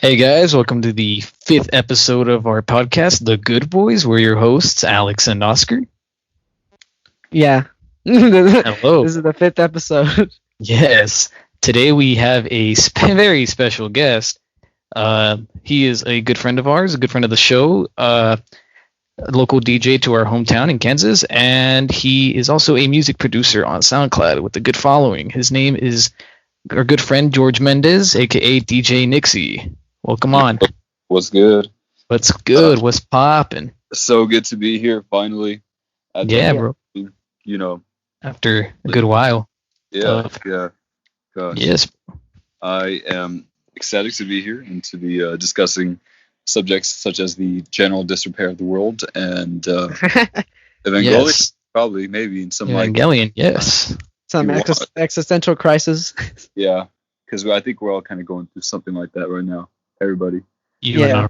Hey guys, welcome to the fifth episode of our podcast, The Good Boys. We're your hosts, Alex and Oscar. Yeah. Hello. This is the fifth episode. Yes, today we have a very special guest. He is a good friend of ours, a good friend of the show, a local DJ to our hometown in Kansas, and he is also a music producer on SoundCloud with a good following. His name is our good friend George Mendez, aka DJ Nixie. Welcome on. What's good? What's good? What's poppin'? So good to be here finally. Yeah, bro. You know, After a good while. yeah. Gosh. Yes. I am ecstatic to be here and to be discussing subjects such as the general disrepair of the world and Evangelion, Yes. probably, maybe, in some like, Evangelion, yes. Some You want- existential crisis. yeah, because I think we're all kind of going through something like that right now. Everybody. You Yeah.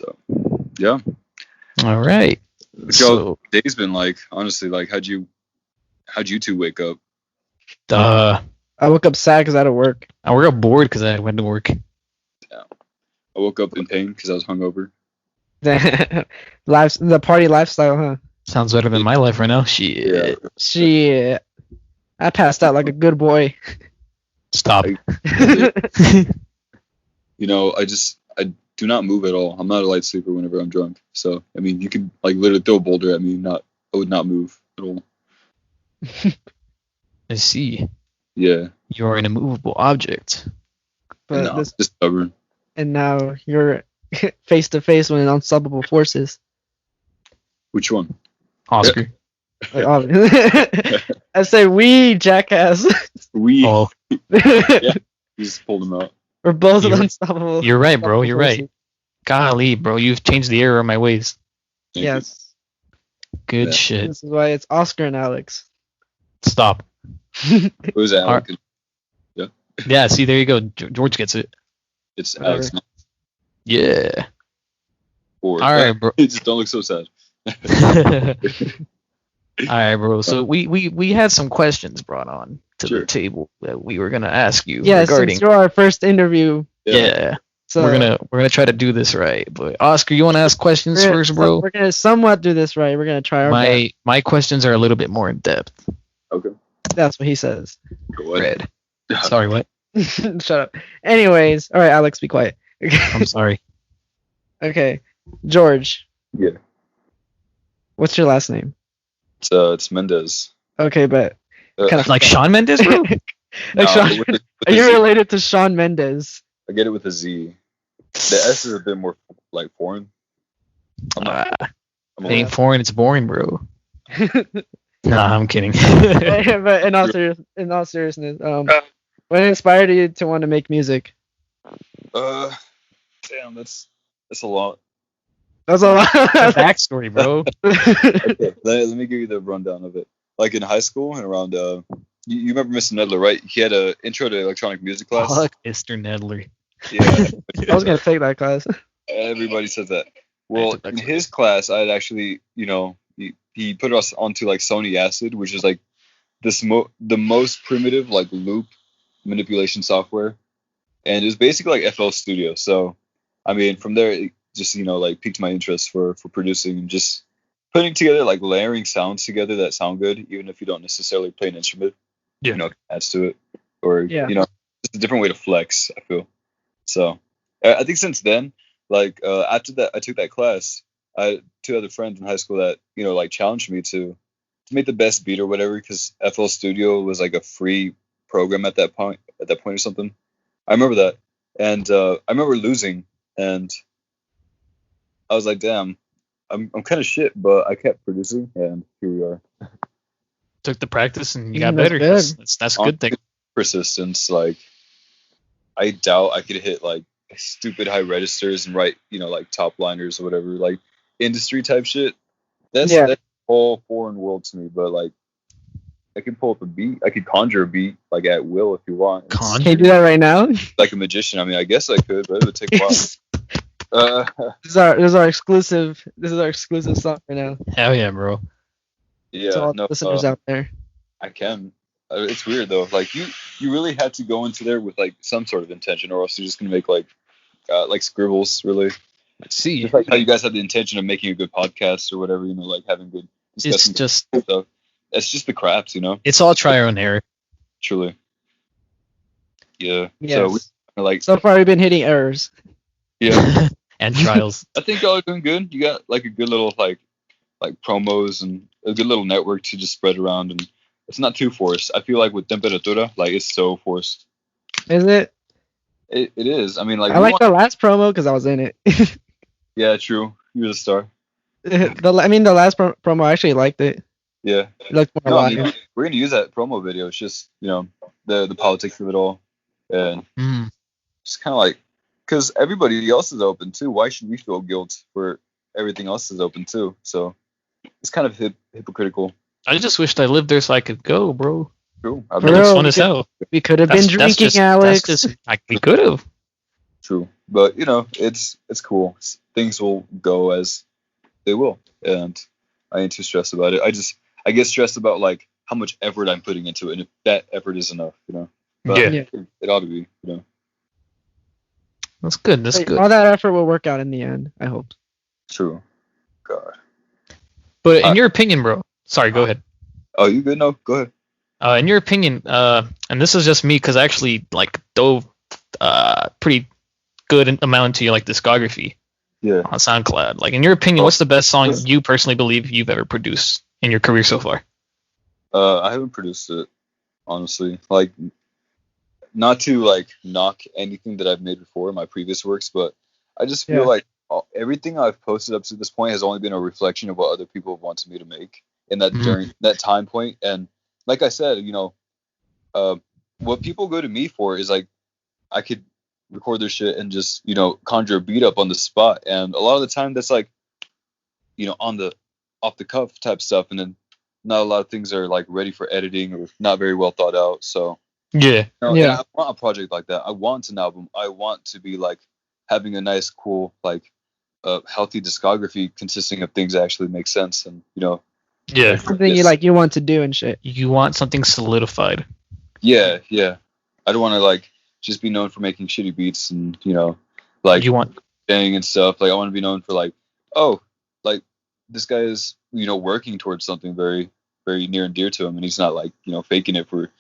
are Yeah. all right. But So, yo, day's been like, honestly, like, how'd you two wake up? I woke up sad because I had to work. I got bored because I went to work. I woke up in pain because I was hungover. The party lifestyle, huh? Sounds better than my life right now. Shit. Shit. I passed out like a good boy. Stop. You know, I do not move at all. I'm not a light sleeper whenever I'm drunk. So, I mean, you could like literally throw a boulder at me, I would not move at all. I see. Yeah. You are an immovable object. But No, this, just stubborn. and now you're face to face with unstoppable forces. Which one? Oscar. Like, I say we, jackass. We Oh, just pulled him out. We're both You're- unstoppable. you're right, bro. You're forces. right. Golly, bro. You've changed the error of my ways. Thank you. Yes. Good Yeah. shit. This is why it's Oscar and Alex. Stop. It was Alec. Yeah, see, there you go. George gets it. It's Whatever. Alex. Not Yeah. Ford. All right, bro. Just don't look so sad. All right, bro. So we had some questions brought on to Sure. the table that we were gonna ask you Yeah, regarding. since you're our first interview, Yeah, so we're gonna try to do this right. But Oscar, you want to ask questions we're- first, so bro? we're gonna somewhat do this right. We're gonna try our best. My questions are a little bit more in depth. Okay. That's what he says. Go ahead. Red. Sorry, what? Shut up. Anyways, all right, Alex, be quiet. I'm sorry. Okay, George, Yeah. what's your last name? It's Mendez. Okay, but kind of Like Shawn Mendes, bro? like Shawn, with are a you Z. related to Shawn Mendez? I get it with a Z. The S is a bit more like foreign. I'm not. I'm It ain't foreign, it's boring, bro. But Nah, I'm kidding. in all seriousness, what inspired you to want to make music? Damn, that's a lot. That's a lot. Backstory, bro. Okay, let me give you the rundown of it. Like in high school and around, you remember Mr. Nedler, right? He had a intro to electronic music class. Fuck Mr. Nedler. Yeah, I was gonna take that class. everybody says that. Well, took that in class. his class, I had actually, he put us onto like Sony Acid, which is like the most primitive like loop manipulation software, and it was basically like FL Studio. So, I mean, from there, it just like piqued my interest for producing and just putting together like layering sounds together that sound good, even if you don't necessarily play an instrument. Yeah. Adds to it, or Yeah. just a different way to flex. I feel. So, I think since then, like after that, I took that class. I had two other friends in high school that like challenged me to make the best beat or whatever, because FL Studio was like a free program at that point or something. I remember that, and I remember losing, and I was like, damn, I'm kind of shit, but I kept producing, and here we are. Took the practice and you got That's better. good. That's a good thing. Persistence, like I doubt I could hit like stupid high registers and write like top liners or whatever, like industry type shit. That's all foreign world to me, but like I can pull up a beat, I could conjure a beat like at will if you want. It's Conjure? Can you do that right now? like a magician. I mean, I guess I could, but it would take a while. This is our exclusive. This is our exclusive song right now. Hell yeah, bro. Yeah, To all no, listeners out there. I can. It's weird though. Like you really had to go into there with like some sort of intention, or else you're just gonna make like like scribbles, really. See, Just like how you guys have the intention of making a good podcast or whatever, like having good it's discussing just stuff. It's just the crafts, it's all trial and error. Truly. Yeah. Yes. So like So far, we've been hitting errors. yeah. And trials. I think y'all are doing good. You got like a good little like promos and a good little network to just spread around, and it's not too forced. I feel like with Temperatura, like it's so forced. Is it? It is. I mean, like I like the last promo because I was in it. Yeah, true. You're the star. The last promo, I actually liked it. Yeah. It looked more No, I alive. mean, we're gonna use that promo video. It's just the politics of it all, and just kind of like because everybody else is open too. Why should we feel guilt for everything else is open too? So it's kind of hypocritical. I just wished I lived there so I could go, bro. True. It looks fun as hell. We could have been drinking, Alex. We could have. True, but it's cool. Things will go as they will, and I ain't too stressed about it. I get stressed about like how much effort I'm putting into it, and if that effort is enough, But Yeah. it ought to be, That's good. That's good. All that effort will work out in the end, I hope. True. God. But in your opinion, bro. Sorry, go ahead. Oh, you good? No, go ahead. In your opinion, and this is just me because I actually like dove pretty good amount into your like discography on SoundCloud. Like in your opinion, what's the best song you personally believe you've ever produced in your career so far? I haven't produced it, honestly. Like, not to like knock anything that I've made before in my previous works, but I just feel like everything I've posted up to this point has only been a reflection of what other people have wanted me to make in that during that time point. And like I said, what people go to me for is like I could record their shit and just conjure a beat up on the spot, and a lot of the time that's like on the off the cuff type stuff, and then not a lot of things are like ready for editing or not very well thought out. So and I want a project like that. I want an album. I want to be like having a nice, cool, like healthy discography consisting of things that actually make sense, and something you want to do and shit. You want something solidified. Yeah. I don't want to like just be known for making shitty beats and like you want and stuff. Like I want to be known for like, oh, like this guy is working towards something very, very near and dear to him, and he's not like faking it for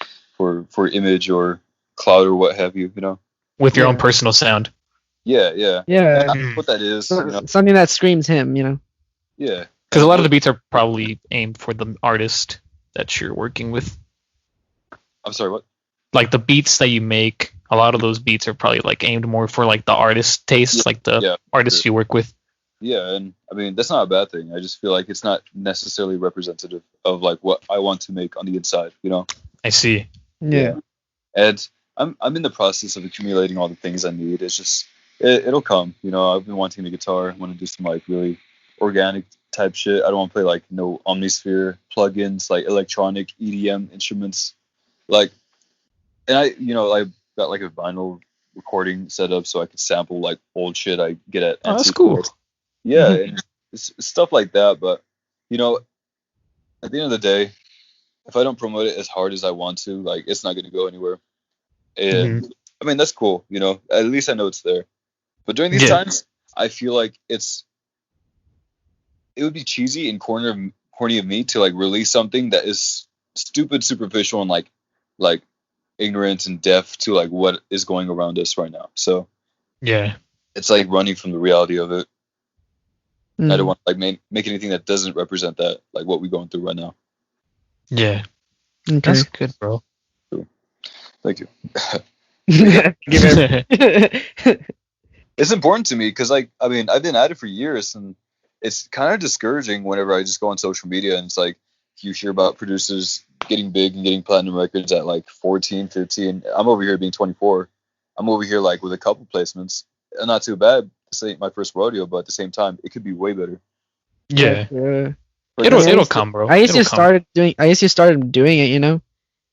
image or clout or what have you. With your own personal sound. Yeah. Yeah. What that is. Something that screams him. Yeah. Because a lot of the beats are probably aimed for the artist that you're working with. I'm sorry, what? Like the beats that you make, a lot of those beats are probably like aimed more for like the artist tastes, like the artists you work with. Yeah, and I mean that's not a bad thing. I just feel like it's not necessarily representative of like what I want to make on the inside. I see. Yeah. And I'm in the process of accumulating all the things I need. It's just it'll come. I've been wanting a guitar. I want to do some like really organic type shit. I don't want to play like no Omnisphere plugins, like electronic EDM instruments. Like, and I got like a vinyl recording set up so I could sample like old shit I get at. Oh, that's cool. Yeah, and it's stuff like that. But at the end of the day, if I don't promote it as hard as I want to, like it's not going to go anywhere. And I mean that's cool. At least I know it's there. But during these times, I feel like it would be cheesy and corny of me to like release something that is stupid, superficial, and like ignorant and deaf to like what is going around us right now. So it's like running from the reality of it. I don't want to like make anything that doesn't represent that, like what we're going through right now. Okay. That's good, bro. Cool. Thank you. It's It's important to me because like I mean I've been at it for years, and it's kind of discouraging whenever I just go on social media and it's like you hear about producers getting big and getting platinum records at like 14, 15. I'm over here being 24. I'm over here like with a couple placements. And not too bad. This ain't my first rodeo, but at the same time, it could be way better. It'll come, bro. I used to start doing it.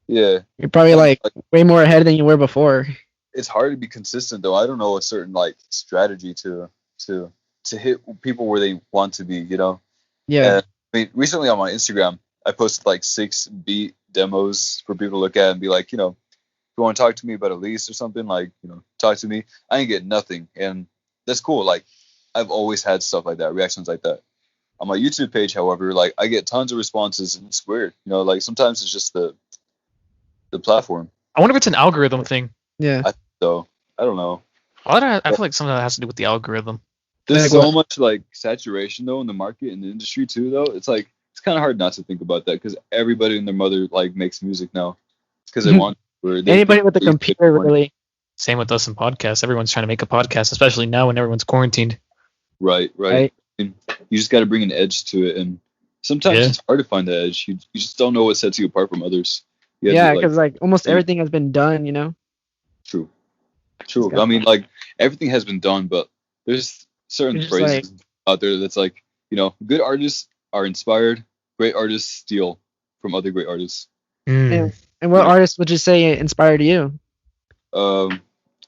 Yeah. You're probably like way more ahead than you were before. It's hard to be consistent though. I don't know a certain like strategy to hit people where they want to be. Yeah. And, I mean, recently on my Instagram, I posted like 6 beat demos for people to look at and be like, you want to talk to me about a lease or something, like, talk to me. I ain't get nothing, and that's cool. Like, I've always had stuff like that, reactions like that. On my YouTube page, however, like, I get tons of responses, and it's weird. Like, sometimes it's just the platform. I wonder if it's an algorithm thing. Yeah. So I don't know. I feel like some of that has to do with the algorithm. There's Like so what? much like saturation though in the market and the industry too though. It's like it's kind of hard not to think about that because everybody and their mother like makes music now because they want. Anybody with a computer, really. Same with us in podcasts. Everyone's trying to make a podcast, especially now when everyone's quarantined. Right. And you just got to bring an edge to it, and sometimes it's hard to find the edge. You just don't know what sets you apart from others. Yeah, because like almost everything has been done, True. I mean, like everything has been done, but there's certain phrases out there that's like, good artists are inspired, great artists steal from other great artists. And what artists would you say inspired you? I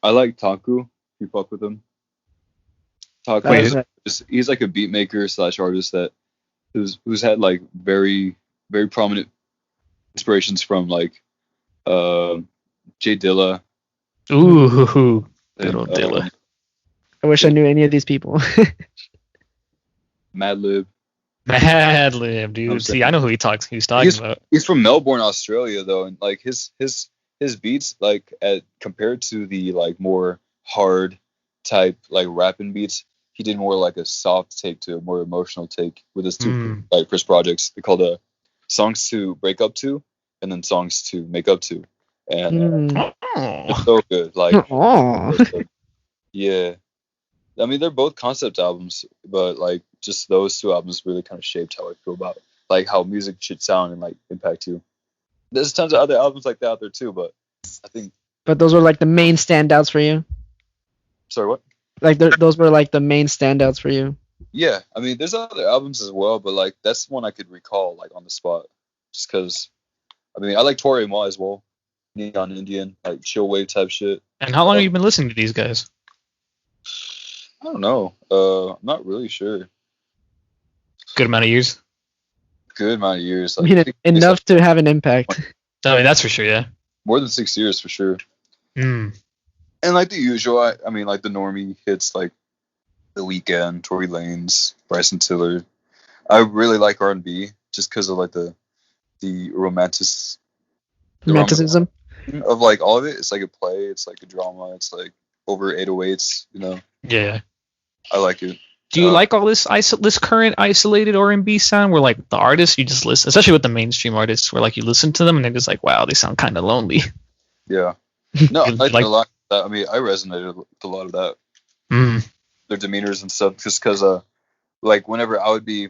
like Taku. You fuck with him. Taku he's like a beat maker / artist that who's had like very, very prominent inspirations from like J Dilla. Ooh, good old Dilla. I wish I knew any of these people. Madlib, dude. See, I know who he's talking about. He's from Melbourne, Australia, though, and like his beats, like compared to the like more hard type like rapping beats, he did more like a soft take to a more emotional take with his two like first projects. They're called Songs to Break Up To and then Songs to Make Up To, and it's so good. Like, yeah. I mean, they're both concept albums, but like just those two albums really kind of shaped how I feel about like how music should sound and like impact you. There's tons of other albums like that out there too, but I think. But those were like the main standouts for you. Sorry, what? Like those were like the main standouts for you. Yeah, I mean, there's other albums as well, but like that's one I could recall like on the spot, just because. I mean, I like Tori Ma as well, Neon Indian, like chill wave type shit. And how long have you been listening to these guys? I don't know. I'm not really sure. Good amount of years. Good amount of years. Like, I mean, enough to have an impact. I mean, that's for sure. Yeah. More than 6 years for sure. And like the usual, I mean, like the normie hits like The Weeknd, Tory Lanez, Bryson Tiller. I really like R&B just because of like the romanticism of like all of it. It's like a play. It's like a drama. It's like over 808s. Yeah. I like it. Do you like all this current isolated R&B sound where like the artists you just listen, especially with the mainstream artists, where like you listen to them and they're just like, wow, they sound kind of lonely. Yeah. No, I like a lot of that. I mean, I resonated with a lot of that. Their demeanors and stuff, just because like whenever I would be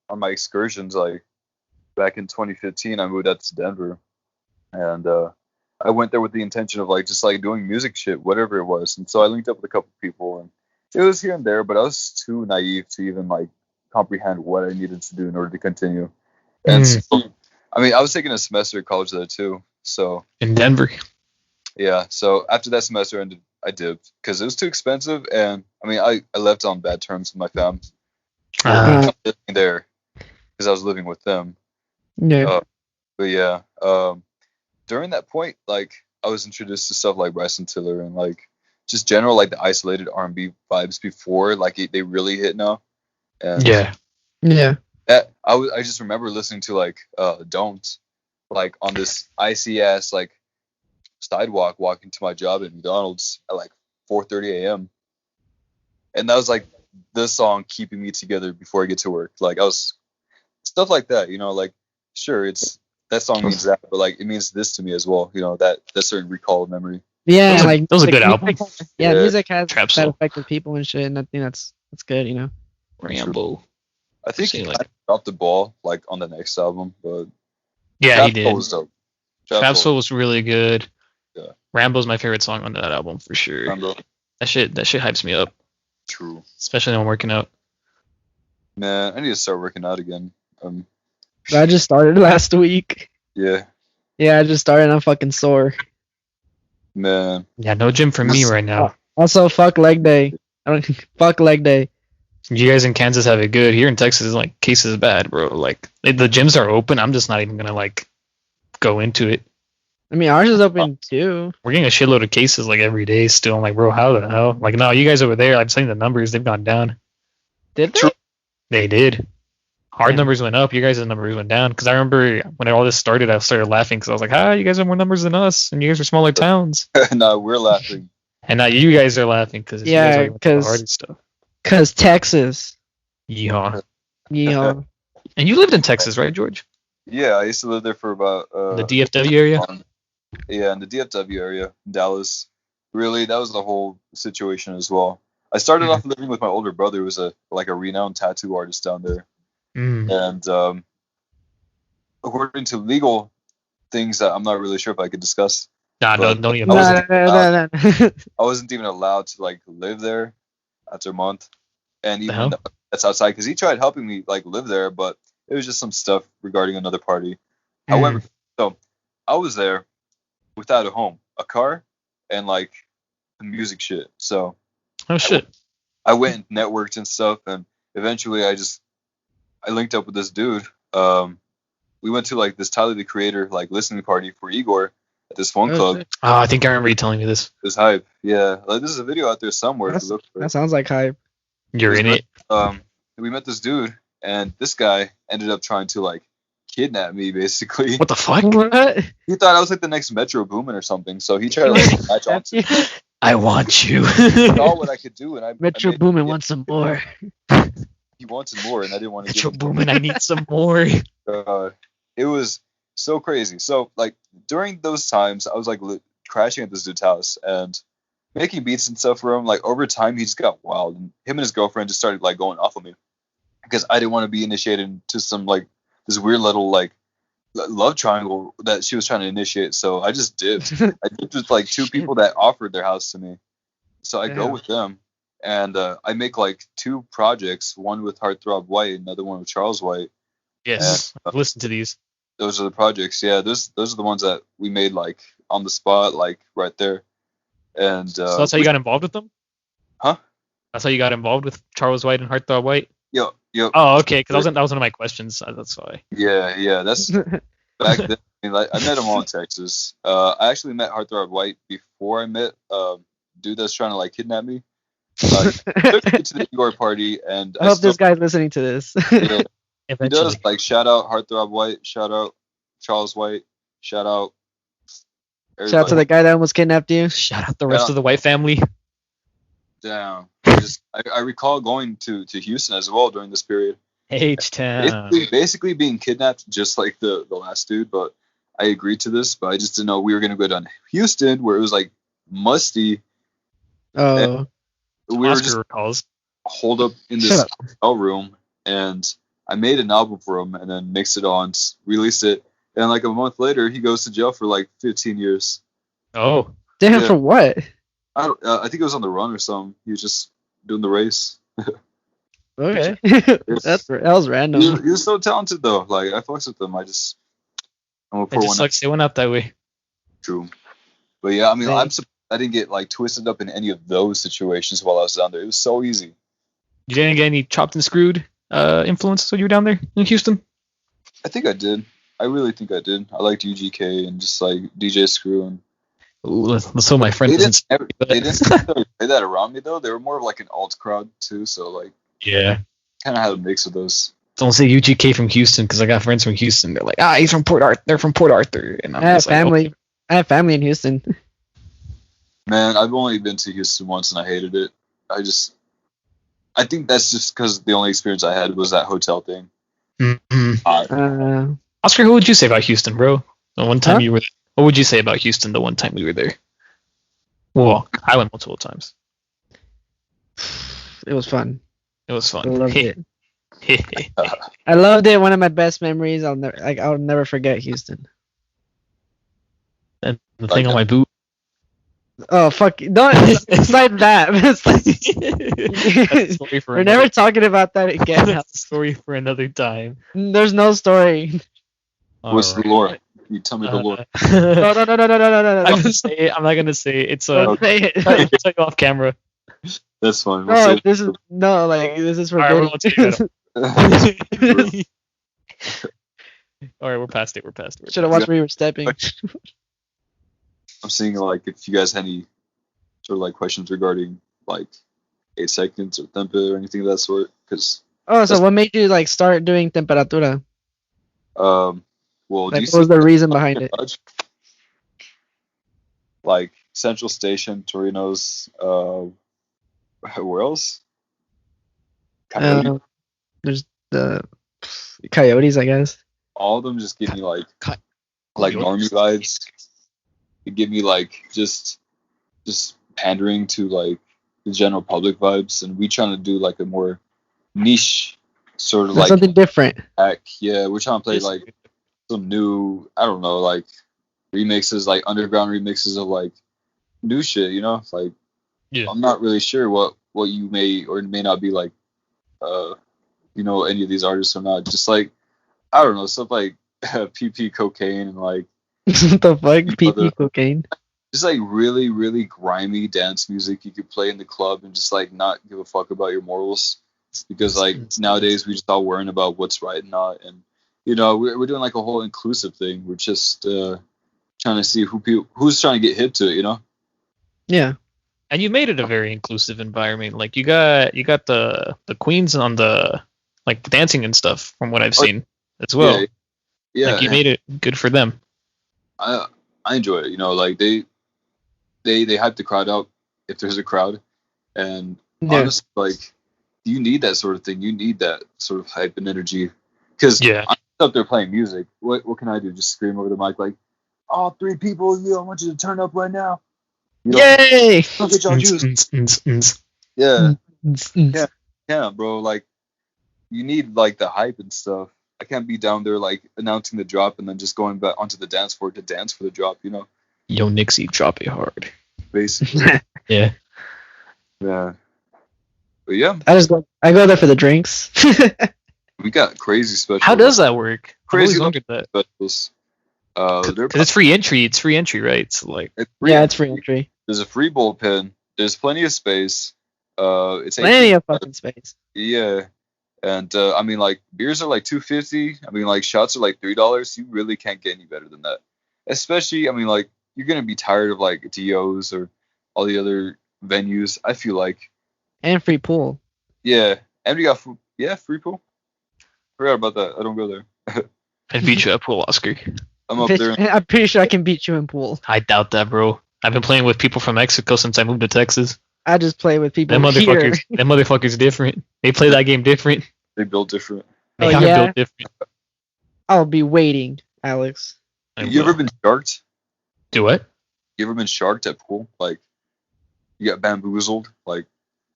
on my excursions, like back in 2015, I moved out to Denver, and I went there with the intention of like just like doing music shit, whatever it was. And so I linked up with a couple people, and it was here and there, but I was too naive to even like comprehend what I needed to do in order to continue. And so, I mean, I was taking a semester at college there too. So in Denver. Yeah. So after that semester ended, I dipped because it was too expensive, and I mean, I left on bad terms with my fam. Living there because I was living with them. Yeah. But yeah, during that point, like I was introduced to stuff like Bryson Tiller and like just general like the isolated R&B vibes before like they really hit now. And yeah. I just remember listening to like Don't like on this icy ass like sidewalk walking to my job at McDonald's at like 4:30 a.m. and that was like the song keeping me together before I get to work. Like I was stuff like that, like sure it's that song means that, but like it means this to me as well, that certain recall of memory. Yeah, that was a good album. Yeah, music has that effect with people and shit, and I think that's good, Rambo. I think he dropped the ball like on the next album, but yeah, he did. Was dope. Trap Soul was really good. Yeah, Rambo's my favorite song on that album for sure. Rambo. That shit hypes me up. True. Especially when I'm working out. Man, I need to start working out again. I just started last week. Yeah. Yeah, I just started and I'm fucking sore. Man. Yeah, no gym for me right now. Also, fuck leg day. Fuck leg day. You guys in Kansas have it good. Here in Texas, like, cases bad, bro. Like, the gyms are open. I'm just not even gonna like go into it. I mean, ours is open too. We're getting a shitload of cases like every day still. I'm like, bro, how the hell? Like, no, you guys over there, I'm saying the numbers, they've gone down. Did they? They did. Our Yeah. numbers went up. You guys' numbers went down. Because I remember when all this started, I started laughing because I was like, you guys have more numbers than us, and you guys are smaller towns. No, we're laughing. And now you guys are laughing because you guys Yeah, already went through the hardest stuff. Cause Texas. Yeehaw. Yeah. And you lived in Texas, right, George? Yeah, I used to live there for about The DFW area? Yeah, in the DFW area, Dallas. Really, that was the whole situation as well. I started off living with my older brother, who was a renowned tattoo artist down there. And according to legal things that I'm not really sure if I could discuss. No, but don't even. No. I wasn't even allowed to like live there after a month, and even that's outside because he tried helping me like live there, but it was just some stuff regarding another party. However, so I was there without a home, a car, and like music shit. So shit. I went and networked and stuff, and eventually I linked up with this dude. We went to like this Tyler the Creator like listening party for Igor at this phone club. Shit. Oh, I think I remember you telling me this. This hype, yeah. Like this is a video out there somewhere. If you look for it. That sounds like hype. You're in it. We met this dude, and this guy ended up trying to like kidnap me, basically. What the fuck? What? He thought I was like the next Metro Boomin or something, so he tried to like latch onto me. I want you. He saw what I could do, and Metro Boomin wants some more. He wanted more, and I didn't want to. Metro Boomin, I need some more. It was so crazy. So like during those times, I was like crashing at this dude's house and making beats and stuff for him. Like over time, he just got wild, and him and his girlfriend just started like going off of me because I didn't want to be initiated into some like this weird little like love triangle that she was trying to initiate. So I just dipped. I dipped with like two people that offered their house to me. So I go with them, and I make like 2 projects, one with Heartthrob White, another one with Charles White. Yes, I've listened to these. Those are the projects. Yeah, those are the ones that we made like on the spot, like right there. And so that's how you got involved with them? Huh? That's how you got involved with Charles White and Heartthrob White? Yep. Oh, okay. Because that was one of my questions. That's why. Yeah. That's back then. I mean, like, I met him all in Texas. I actually met Heartthrob White before I met dude that's trying to like kidnap me. Took me to the Igor party, and I hope this guy's listening to this. Yeah, he does. Like, shout out Heartthrob White, shout out Charles White, shout out everybody. Shout out to the guy that almost kidnapped you. Shout out the rest of the White family. Damn. I recall going to Houston as well during this period. H-Town. Basically being kidnapped just like the last dude, but I agreed to this, but I just didn't know we were going to go down to Houston where it was like musty. Oh. We were Oscar just recalls. holed up in this hotel room, and I made an album for him and then mixed it on, released it, and like a month later, he goes to jail for like 15 years. Oh. Damn, for what? I think it was on the run or something. He was just doing the race. Okay. that was random. He was so talented though. Like I fucks with him. I'm gonna pour It just one. sucks they went out that way. True. But yeah, I mean, I didn't get like twisted up in any of those situations while I was down there. It was so easy. You didn't get any chopped and screwed influences when you were down there in Houston? I think I did. I really think I did. I liked UGK and just like DJ Screw and. Ooh, so my friend they didn't necessarily play that around me though. They were more of like an alt crowd too, so like kind of had a mix of those. Don't say UGK from Houston because I got friends from Houston. They're like, he's from Port Arthur. They're from Port Arthur, and I have family. Like, I have family in Houston. Man, I've only been to Houston once and I hated it. I think that's just because the only experience I had was that hotel thing. Mm-hmm. Oscar, who would you say about Houston, bro? The one time you were there. What would you say about Houston the one time we were there? Well, I went multiple times. It was fun. It was fun. I loved it. I loved it. One of my best memories. I'll never forget Houston. And the thing on my boot. Oh fuck! Don't slide that. We're never talking about that again. That's a story for another time. There's no story. What's the lore? You tell me the lore. No. I'm not gonna say it. It's Don't say it. I'll tell you off camera. That's fine. No, this is for All right, Alright, we're past it. Should have watched where you were stepping. I'm seeing like if you guys had any sort of like questions regarding like 8 seconds or tempo or anything of that sort. Because So what made you like start doing Temperatura? well, Like, do you what was see the reason behind it? like Central Station, Torino's, where else? Coyote. There's the Coyotes, I guess. All of them just give me like Coyotes. normie vibes. They give me like just pandering to like the general public vibes, and we trying to do like a more niche sort of like something different. Yeah, we're trying to play like some new, I don't know, like remixes, like underground remixes of like new shit, you know? Like, Yeah. I'm not really sure what you may or may not be like, you know, any of these artists or not. Just like, I don't know, stuff like PP Cocaine and like What the fuck? PP Cocaine? just like really, really grimy dance music you could play in the club and just like not give a fuck about your morals. Because like nowadays we just all worrying about what's right and not, and you know we're doing like a whole inclusive thing. We're just trying to see who's trying to get hip to it, you know? Yeah. And you made it a very inclusive environment. Like you got the queens on the like dancing and stuff from what I've seen as well. Yeah. Like you made it good for them. I enjoy it, you know, like they hype the crowd up if there's a crowd, and honestly, like you need that sort of thing. You need that sort of hype and energy. Because I'm up there playing music. What can I do? Just scream over the mic like, "All 3 people, I want you to turn up right now." You know, Yay! Go get your juice. Yeah, bro. Like, you need like the hype and stuff. I can't be down there like announcing the drop and then just going back onto the dance floor to dance for the drop. You know. Yo, Nixie, drop it hard. Basically. Yeah. Yeah. But yeah, I go there for the drinks. we got crazy specials. How does that work? Crazy wondered that. specials. Because it's free entry. It's free entry, right? So like, it's free entry. There's a free bullpen. There's plenty of space. It's plenty of fucking space. Yeah, and I mean, like beers are like $2.50. I mean, like shots are like $3. You really can't get any better than that. Especially, I mean, like you're gonna be tired of like DOs or all the other venues. I feel like. And free pool. Yeah, and we got free pool. Forgot about that. I don't go there. I beat you at pool, Oscar. I'm up there. I'm pretty sure I can beat you in pool. I doubt that, bro. I've been playing with people from Mexico since I moved to Texas. I just play with people Them here. motherfuckers different. They play that game different. They build different. They are built different. I'll be waiting, Alex. You ever been sharked? Do what? You ever been sharked at pool? Like, you got bamboozled? Like,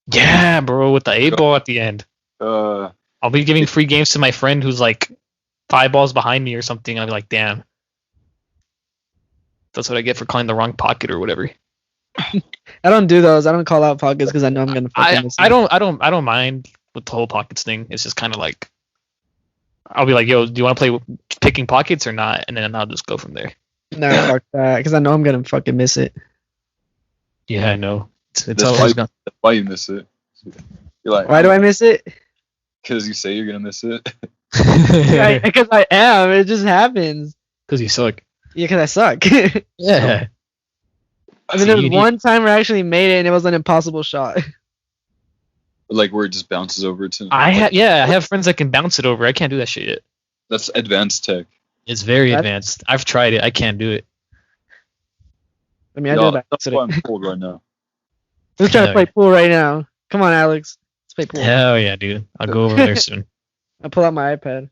yeah, bro, with the 8-ball at the end. I'll be giving free games to my friend who's like 5 balls behind me or something. I'll be like, damn. That's what I get for calling the wrong pocket or whatever. I don't do those. I don't call out pockets because I know I'm gonna fucking miss I don't mind with the whole pockets thing. It's just kind of like I'll be like, yo, do you want to play picking pockets or not? And then I'll just go from there. No, fuck that, because I know I'm gonna fucking miss it. Yeah, I know. It's always that's why you miss it. You're like, why do I miss it? Because you say you're gonna miss it. Because I am. It just happens. Because you suck. Yeah, because I suck. Yeah. I mean, there was one time where I actually made it, and it was an impossible shot. Like where it just bounces over to. I have friends that can bounce it over. I can't do that shit yet. That's advanced tech. It's very advanced. I've tried it. I can't do it. I mean, I do that. That's why I'm cold right now. Let's try to play pool right now. Come on, Alex. Let's play pool. Hell yeah, dude. I'll go over there soon. I'll pull out my iPad.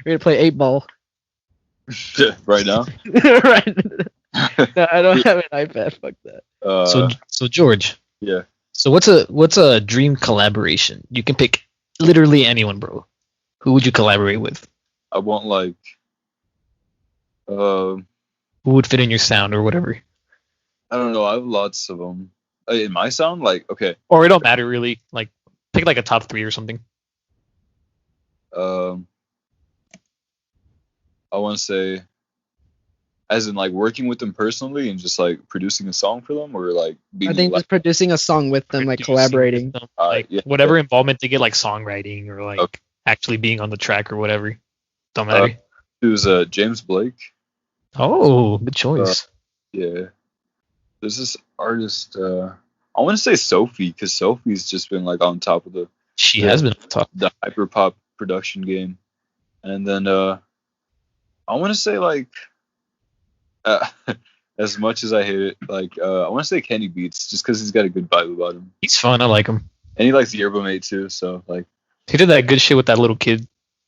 We're gonna play 8-ball. Right now? Right. No, I don't have an iPad. Fuck that. So George. Yeah. So what's a dream collaboration? You can pick literally anyone, bro. Who would you collaborate with? I want like. Who would fit in your sound or whatever? I don't know. I have lots of them. In my sound, like okay. Or it don't matter really. Like pick like a top 3 or something. I want to say, as in like working with them personally and just like producing a song for them, or like being. I think just producing a song with them, like collaborating. Them, like whatever involvement they get, like songwriting or like actually being on the track or whatever. Don't matter. It was James Blake. Oh, good choice. Yeah. There's this artist. I want to say Sophie, because Sophie's just been like on top of She the has been talking. the hyperpop production game, and then I want to say like uh, as much as I hate it, like I want to say Kenny Beats, just because he's got a good vibe about him, He's fun. I like him. and he likes Yerba Mate too. So like, He did that good shit with that little kid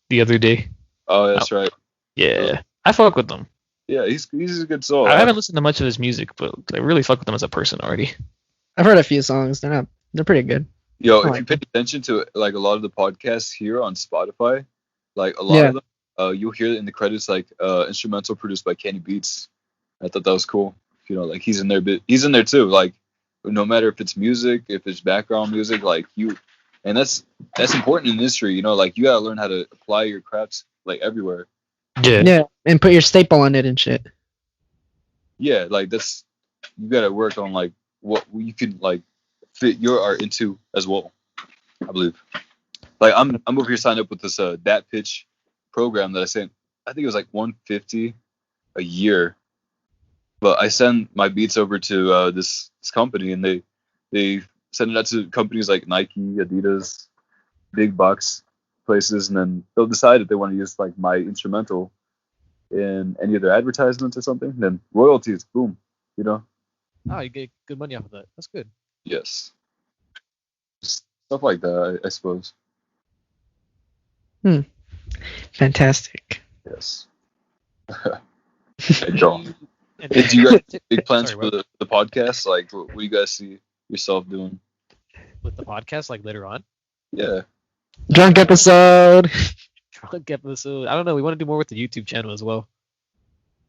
the other day. oh, that's right. Yeah, I fuck with him. Yeah, he's a good soul. I haven't listened to much of his music, but I really fuck with him as a person already. I've heard a few songs. They're pretty good. Yo, I if like you pay attention to like a lot of the podcasts here on Spotify, like a lot of them, you'll hear in the credits like instrumental produced by Kenny Beats. I thought that was cool. You know, like he's in there, he's in there too. Like no matter if it's music, if it's background music, like and that's important in the industry. You know, like you gotta learn how to apply your crafts like everywhere. Yeah, and put your staple on it and shit. Yeah, like you gotta work on like what you can like fit your art into as well. I believe. Like I'm over here signed up with this Dat Pitch program that I sent. I think it was like $150 a year, but I send my beats over to this company, and they send it out to companies like Nike, Adidas, big box places, and then they'll decide if they want to use like my instrumental in any of their advertisements or something. And then royalties, boom, you know. Oh, you get good money off of that. That's good. Yes, just stuff like that, I suppose. Fantastic. Yes. Hey, John. Hey, do you guys have big plans for the podcast? Like, what do you guys see yourself doing? With the podcast, like later on? Yeah. Drunk episode. Drunk episode. I don't know. We want to do more with the YouTube channel as well.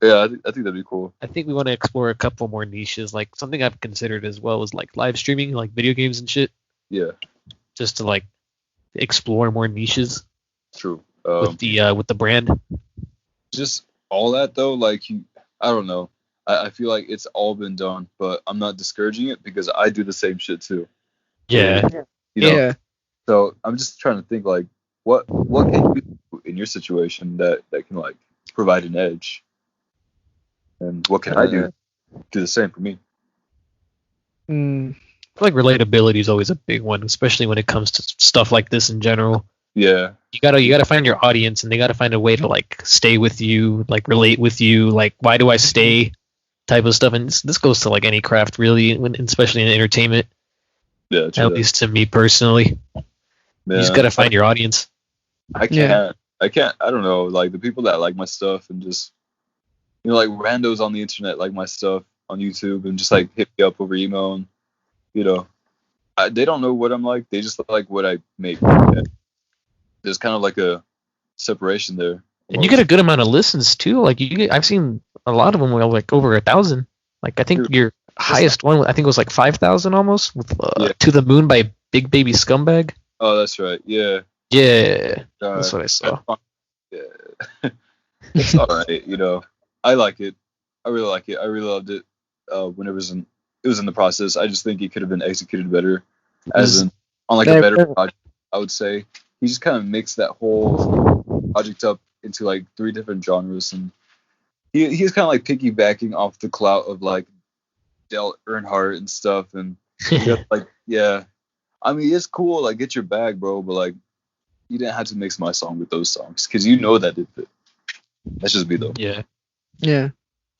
Yeah, I think that'd be cool. I think we want to explore a couple more niches. Like something I've considered as well is like live streaming, like video games and shit. Yeah. Just to like explore more niches. True. With the brand. Just all that though, like I don't know. I feel like it's all been done, but I'm not discouraging it because I do the same shit too. Yeah. You know? Yeah. So I'm just trying to think like what can you do in your situation that can like provide an edge, and what can I do the same for me? I feel like relatability is always a big one, especially when it comes to stuff like this in general. Yeah. You gotta find your audience, and they gotta find a way to like stay with you, like relate with you, like why do I stay, type of stuff. And this goes to like any craft really, especially in entertainment. Yeah. At least to me personally, you just gotta find your audience. I can't. I don't know. Like the people that like my stuff and just like randos on the internet like my stuff on YouTube and just like hit me up over email, and they don't know what I'm like. They just like what I make. There's kind of like a separation there. And you get a good amount of listens too. Like I've seen a lot of them were like over 1,000. Like I think your highest one, I think was like 5,000 almost. With "To the Moon" by Big Baby Scumbag. Oh, that's right. Yeah. Yeah. That's what I saw. Yeah. It's all right. I like it. I really like it. I really loved it. When it was in the process. I just think it could have been executed better, on like a better project. I would say he just kind of mixed that whole project up into like 3 different genres, and he's kind of like piggybacking off the clout of like Dale Earnhardt and stuff, and like I mean it's cool, like get your bag, bro, but like you didn't have to mix my song with those songs because that did fit. That's just me though. Yeah.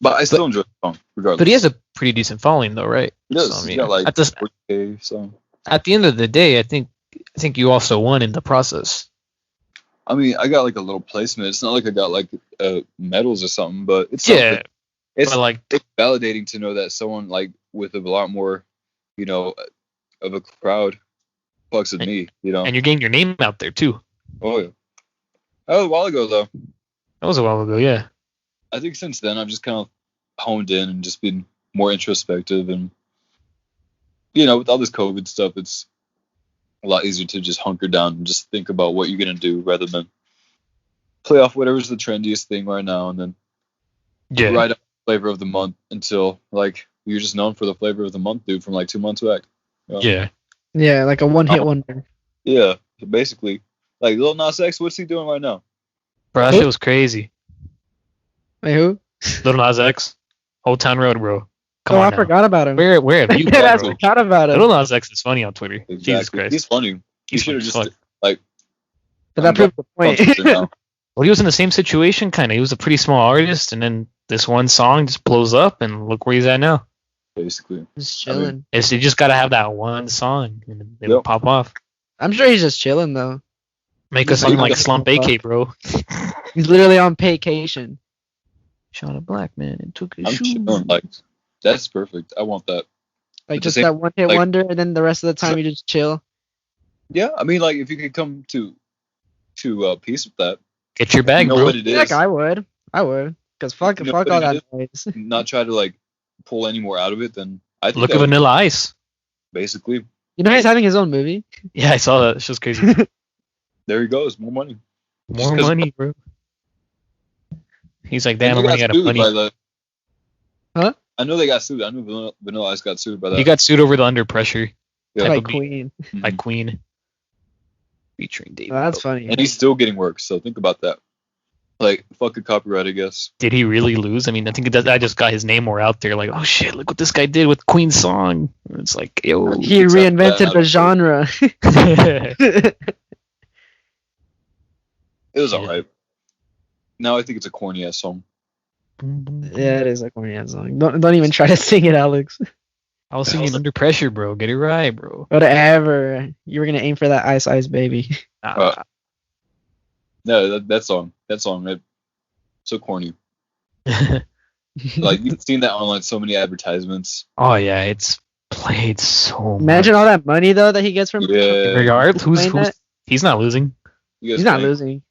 But I still enjoy the song regardless. But he has a pretty decent following though, right? He does. So, I mean, he got like at 4K, so. At the end of the day, I think you also won in the process. I mean, I got like a little placement. It's not like I got like medals or something, but it's it's like it's validating to know that someone like with a lot more, of a crowd fucks with me, And you're getting your name out there too. Oh yeah. That was a while ago though. That was a while ago, yeah. I think since then I've just kind of honed in and just been more introspective, and with all this COVID stuff, it's a lot easier to just hunker down and just think about what you're gonna do rather than play off whatever's the trendiest thing right now, and then ride up flavor of the month until like you're just known for the flavor of the month, dude, from like 2 months back. Yeah, like a one-hit wonder. Yeah, basically. Like Lil Nas X, what's he doing right now? Bro, that shit was crazy. Wait, who? Lil Nas X. Old Town Road, bro. Come Oh, on I now. forgot about him. Where have you I been, bro? forgot about him. Little Nas X is funny on Twitter. Exactly. Jesus Christ. He's funny. He He's should have funny as just fuck. like. But that proved the point. Now. Well, he was in the same situation, kind of. He was a pretty small artist, and then this one song just blows up, and look where he's at now. Basically, Just chilling. You just gotta have that one song, and it'll pop off. I'm sure he's just chilling though. Make a song like Slump AK, bro. He's literally on vacation. Shot a black man and took his I'm shoes. chilling. Like, that's perfect. I want that. Like At the just same- that one hit like- wonder, and then the rest of the time you just chill. Yeah, I mean, like, if you could come to peace with that, Get your bag, you know bro. what it is. Like I would, cause fuck You know all what that it noise. Not try to like pull any more out of it. Then I think Look that at would- Vanilla Ice. basically You know he's having his own movie. Yeah, I saw that. It's just crazy. there he goes, more money. More 'cause- money, bro. He's like, And damn, they I'm running got out of sued money. by the- Huh? I know they got sued. I know Vanilla Ice got sued by that. He got sued over the Under Pressure Yeah. type Like of beat Queen. by Queen. Featuring David. Oh, that's Bowie. funny. and he's still getting work. So think about that. Like, fuck a copyright, I guess. Did he really lose? I mean, I think that just got his name more out there. Like, oh shit, look what this guy did with Queen's song. And it's like, yo. He It's like reinvented that. the genre. It was Yeah. alright. Now I think it's a corny ass song. Yeah, it is a corny ass song. Don't even try to sing it, Alex. I was singing Under Pressure, bro. Get it right, bro. Whatever. You were gonna aim for that Ice Ice Baby. No, that song, so corny. Like you've seen that on like so many advertisements. Oh yeah, it's played so Imagine all that money though that he gets from. Yeah, Regard, who's Playing that? he's not losing. you guys He's not think? losing.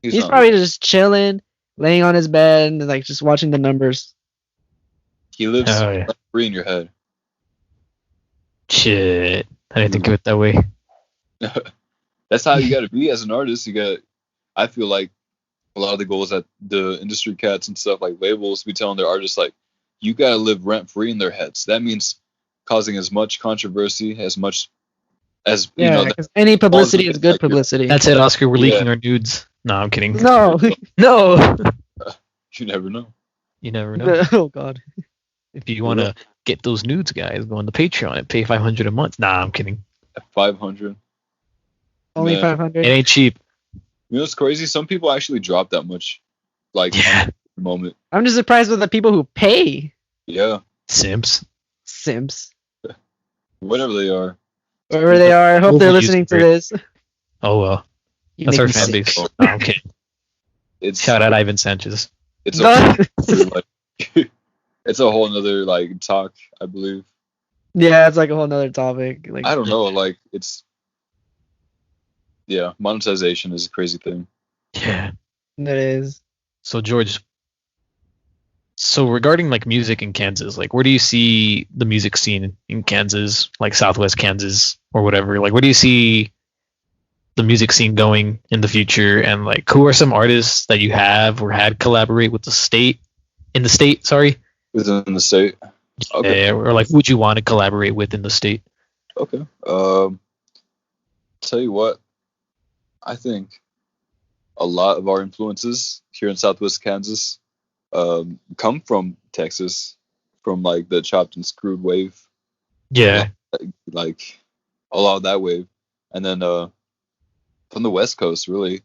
He's not. probably just chilling, laying on his bed, and like just watching the numbers. He lives Oh, yeah. free in your head. Shit, I didn't think of it that way. That's how you got to be as an artist. I feel like a lot of the goals that the industry cats and stuff like labels be telling their artists like, you got to live rent free in their heads. That means causing as much controversy as much as you Yeah, know. because any publicity is good like, publicity. That's it, Oscar. We're leaking Yeah. our nudes. No, I'm kidding. No, No. You never know. You never know. oh god. If you want to get those nudes, guys, go on the Patreon and pay $500 a month. Nah, I'm kidding. At 500. Only Man. 500. It ain't cheap. You know what's crazy? Some people actually drop that much. Like Yeah. on the moment. I'm just surprised with the people who pay. Yeah. Simps. Simps. Whatever they are. Wherever they are, I hope they're Overused listening to word. this. Oh well. You That's make our me fan sick. base. No, I'm kidding. It's Shout out Ivan Sanchez. it's Done. it's a whole nother like talk, I believe. Yeah, it's like a whole nother topic. Like I don't know, like it's monetization is a crazy thing. Yeah. it is. So George, so regarding like music in Kansas, like where do you see the music scene in Kansas, like Southwest Kansas or whatever? Like where do you see the music scene going in the future? And like who are some artists that you have or had collaborate with the state sorry? Within the state. Okay. Or like who would you want to collaborate with in the state? Okay. Tell you what, I think a lot of our influences here in Southwest Kansas come from Texas, from like the chopped and screwed wave, Yeah. like a lot of that wave, and then from the West Coast, really. You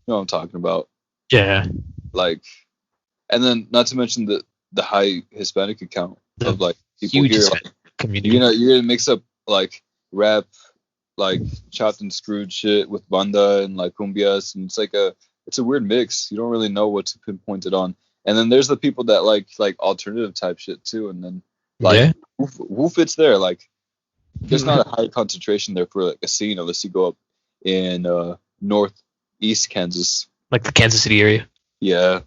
know what I'm talking about, Yeah. like, and then not to mention the high Hispanic account of like people Huge here, Hispanic like, community. you're gonna mix up like rap, like chopped and screwed shit with banda and like cumbias, and it's a weird mix. You don't really know what to pinpoint it on. And then there's the people that like alternative type shit too. And then like Yeah. who fits there? Like there's not a high concentration there for like a scene unless you go up in northeast Kansas. Like the Kansas City area. Yeah.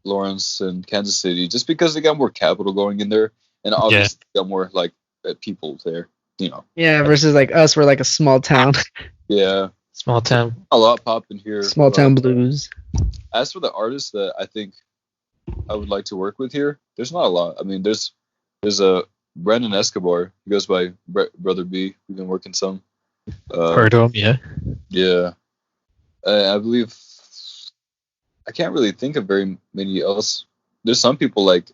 Lawrence and Kansas City, just because they got more capital going in there, and obviously they got more like people there. You know. Yeah, versus like us, we're like a small town. Yeah. Small town. A lot popping here. Small town blues. As for the artists that I think I would like to work with here, there's not a lot. I mean, there's a Brandon Escobar. He goes by Brother B. We've been working some. Heard of him, yeah. Yeah. I believe I can't really think of very many else there's some people like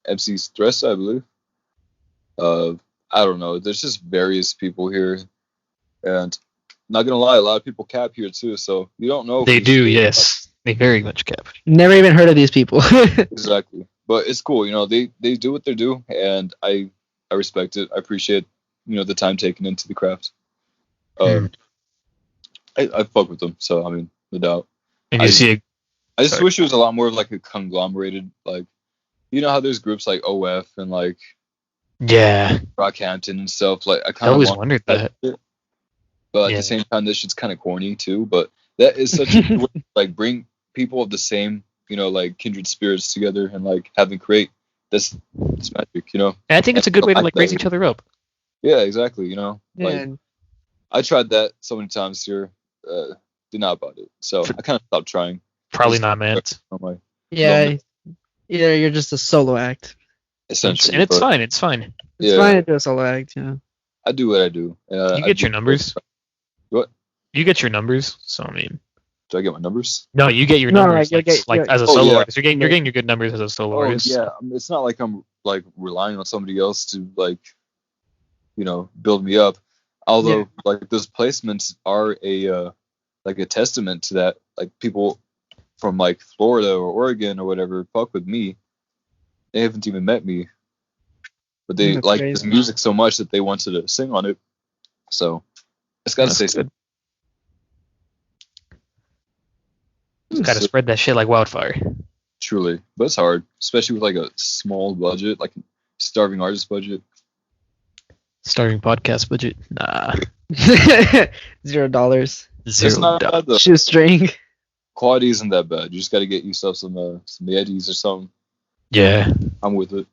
MC Stress, I believe. I don't know. There's just various people here, and not gonna lie, a lot of people cap here too. So you don't know. They do, yes. They very much cap. Never even heard of these people. Exactly, but it's cool. They do what they do, and I respect it. I appreciate the time taken into the craft. I fuck with them, so I mean, no doubt. And you see, I just wish it was a lot more of like a conglomerated, like, how there's groups like OF and like Rockhampton and stuff. Like I kind of always wondered that. But at the same time, this shit's kind of corny too. But that is such a good way to, like, bring people of the same, like kindred spirits together and like have them create this magic. And I think it's a good way to like raise each other up. Yeah, exactly. Like I tried that so many times here. Did not about it, so I kind of stopped trying. Probably not meant. Yeah, either you're just a solo act. Essentially, and it's fine. It's fine. It's fine to do a solo act. Yeah. I do what I do. You get your numbers. What? You get your numbers. So I mean, do I get my numbers? No, you get your numbers. As a solo artist, you're getting your good numbers as a solo artist. Yeah, it's not like I'm like relying on somebody else to like, build me up. Although like those placements are a like a testament to that. Like people from like Florida or Oregon or whatever fuck with me. They haven't even met me, but they like this music so much that they wanted to sing on it. So it's got to say so. Just got to spread that shit like wildfire. Truly, but it's hard, especially with like a small budget, like a starving artist budget. Starving podcast budget? Nah. $0. $0. Shoestring. Quality isn't that bad. You just got to get yourself some Yetis or something. Yeah, I'm with it.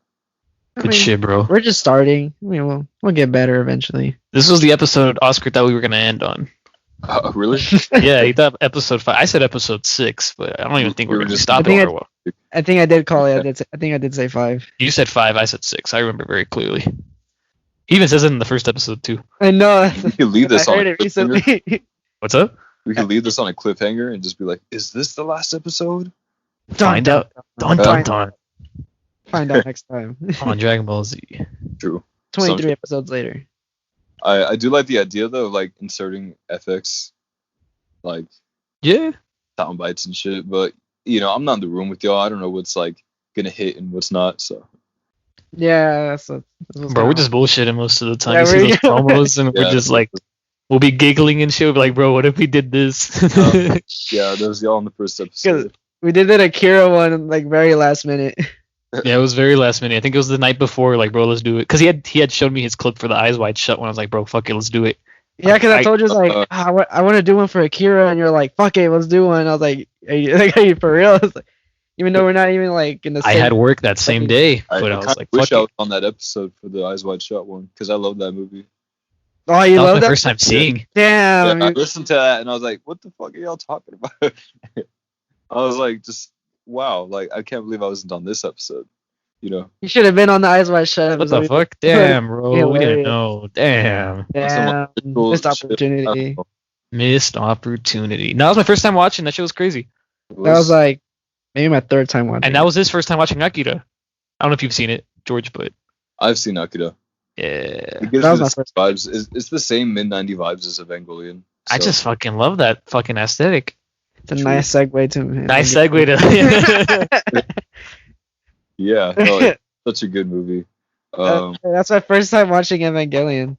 Good shit, bro. We're just starting. I mean, we'll get better eventually. This was the episode Oscar thought we were gonna end on. Really? Yeah, he thought episode 5. I said episode 6, but I don't even think we're gonna stop it for a while. I think I did call it. I think I did say 5. You said 5. I said 6. I remember very clearly. He even says it in the first episode too. I know. We could leave this on. I heard it recently. What's up? We could leave this on a cliffhanger and just be like, "Is this the last episode?" Find out. Dun. Find out next time. On Dragon Ball Z. True. 23 episodes later. I do like the idea though of like inserting FX, like sound bites and shit. But I'm not in the room with y'all. I don't know what's like gonna hit and what's not. So yeah, that's bro. We're just bullshitting most of the time. You see those promos and we're just like, we'll be giggling and shit. We'll be like, bro, what if we did this? Yeah, that was y'all in the first episode. We did that Akira one like very last minute. Yeah, it was very last minute. I think it was the night before. Like, bro, let's do it. Because he had shown me his clip for the Eyes Wide Shut when I was like, bro, fuck it, let's do it. Yeah, because I told you like, I want to do one for Akira, and you're like, fuck it, let's do one. I was like, are you for real? I was like, even though we're not even like in the same. I had work that same day, but I was like, wish fuck I was on that episode for the Eyes Wide Shut one because I love that movie. Oh, you love that? That was my first time seeing. Damn. Yeah, I listened to that and I was like, what the fuck are y'all talking about? I was like, just wow, like I can't believe I wasn't on this episode. You should have been on the Eyes Wide Shut. What the fuck? Damn, bro. We didn't know. Damn. Missed opportunity. Missed opportunity. No, that was my first time watching. That shit was crazy. That was like maybe my third time watching. And that was his first time watching Akira. I don't know if you've seen it, George, but I've seen Akira. Yeah. It gives me the same vibes. It's the same mid-90 vibes as Evangelion. So. I just fucking love that fucking aesthetic. It's a nice segue to Nice segue to yeah, no, such a good movie. That's my first time watching Evangelion.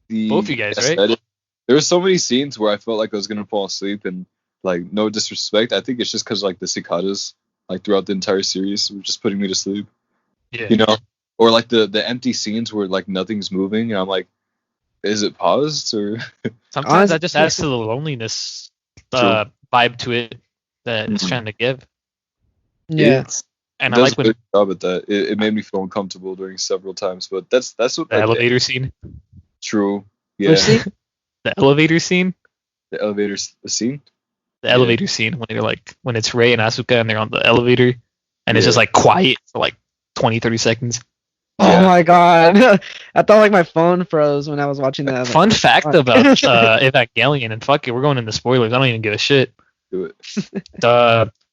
Both you guys, right? There were so many scenes where I felt like I was gonna fall asleep, and like no disrespect, I think it's just because like the cicadas, like throughout the entire series, were just putting me to sleep. Yeah. Or like the empty scenes where like nothing's moving, and I'm like, is it paused or? Sometimes that just adds to the loneliness vibe to it that it's trying to give. Yeah. And I like when a good job at that. It made me feel uncomfortable during several times, but that's what the elevator scene. True. Yeah. The elevator scene. The elevator scene. The elevator scene when it's Rei and Asuka and they're on the elevator and it's just like quiet for like 20-30 seconds. Oh my god! I thought like my phone froze when I was watching that. Fun fact about Evangelion, and fuck it, we're going into spoilers. I don't even give a shit. Do it.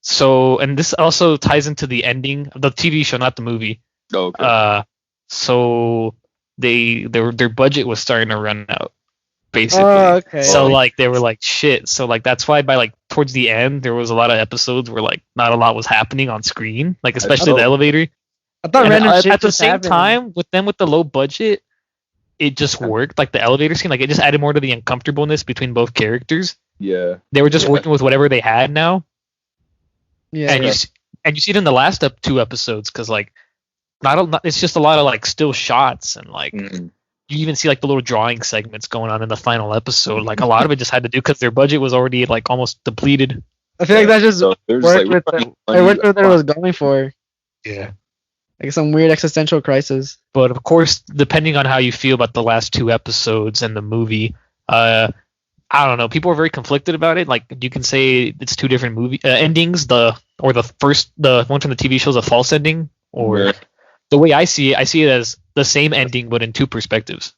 So, and this also ties into the ending of the TV show, not the movie. Oh, okay. So their budget was starting to run out, basically. Oh, okay. So like they were like shit. So like that's why by like towards the end there was a lot of episodes where like not a lot was happening on screen, like especially the elevator. I thought And random shit at the just same happened. time, with the low budget, it just worked. Like the elevator scene, like it just added more to the uncomfortableness between both characters. Yeah. They were just working with whatever they had now. Yeah. And you see it in the last two episodes because like not it's just a lot of like still shots and like you even see like the little drawing segments going on in the final episode. Like a lot of it just had to do because their budget was already like almost depleted. I feel like that just worked with what it was going for. Yeah. Like some weird existential crisis. But of course, depending on how you feel about the last two episodes and the movie, I don't know. People are very conflicted about it. Like you can say it's two different movie endings. The one from the TV show is a false ending, or the way I see it as the same ending but in two perspectives.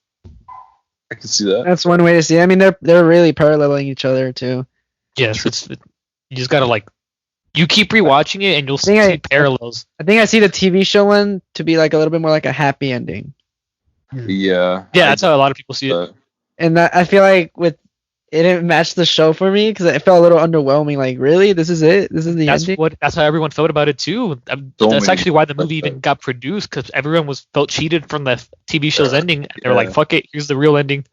I can see that. That's one way to see it. I mean, they're really paralleling each other too. Yes, you just gotta like you keep rewatching it and you'll see parallels. I think I see the TV show one to be like a little bit more like a happy ending. Yeah. Yeah, that's how a lot of people see it. And that, I feel like it didn't match the show for me because it felt a little underwhelming. Like, really, this is it? This is the ending? That's how everyone felt about it too. That's actually why the movie even got produced because everyone felt cheated from the TV show's ending. They were like, "Fuck it, here's the real ending."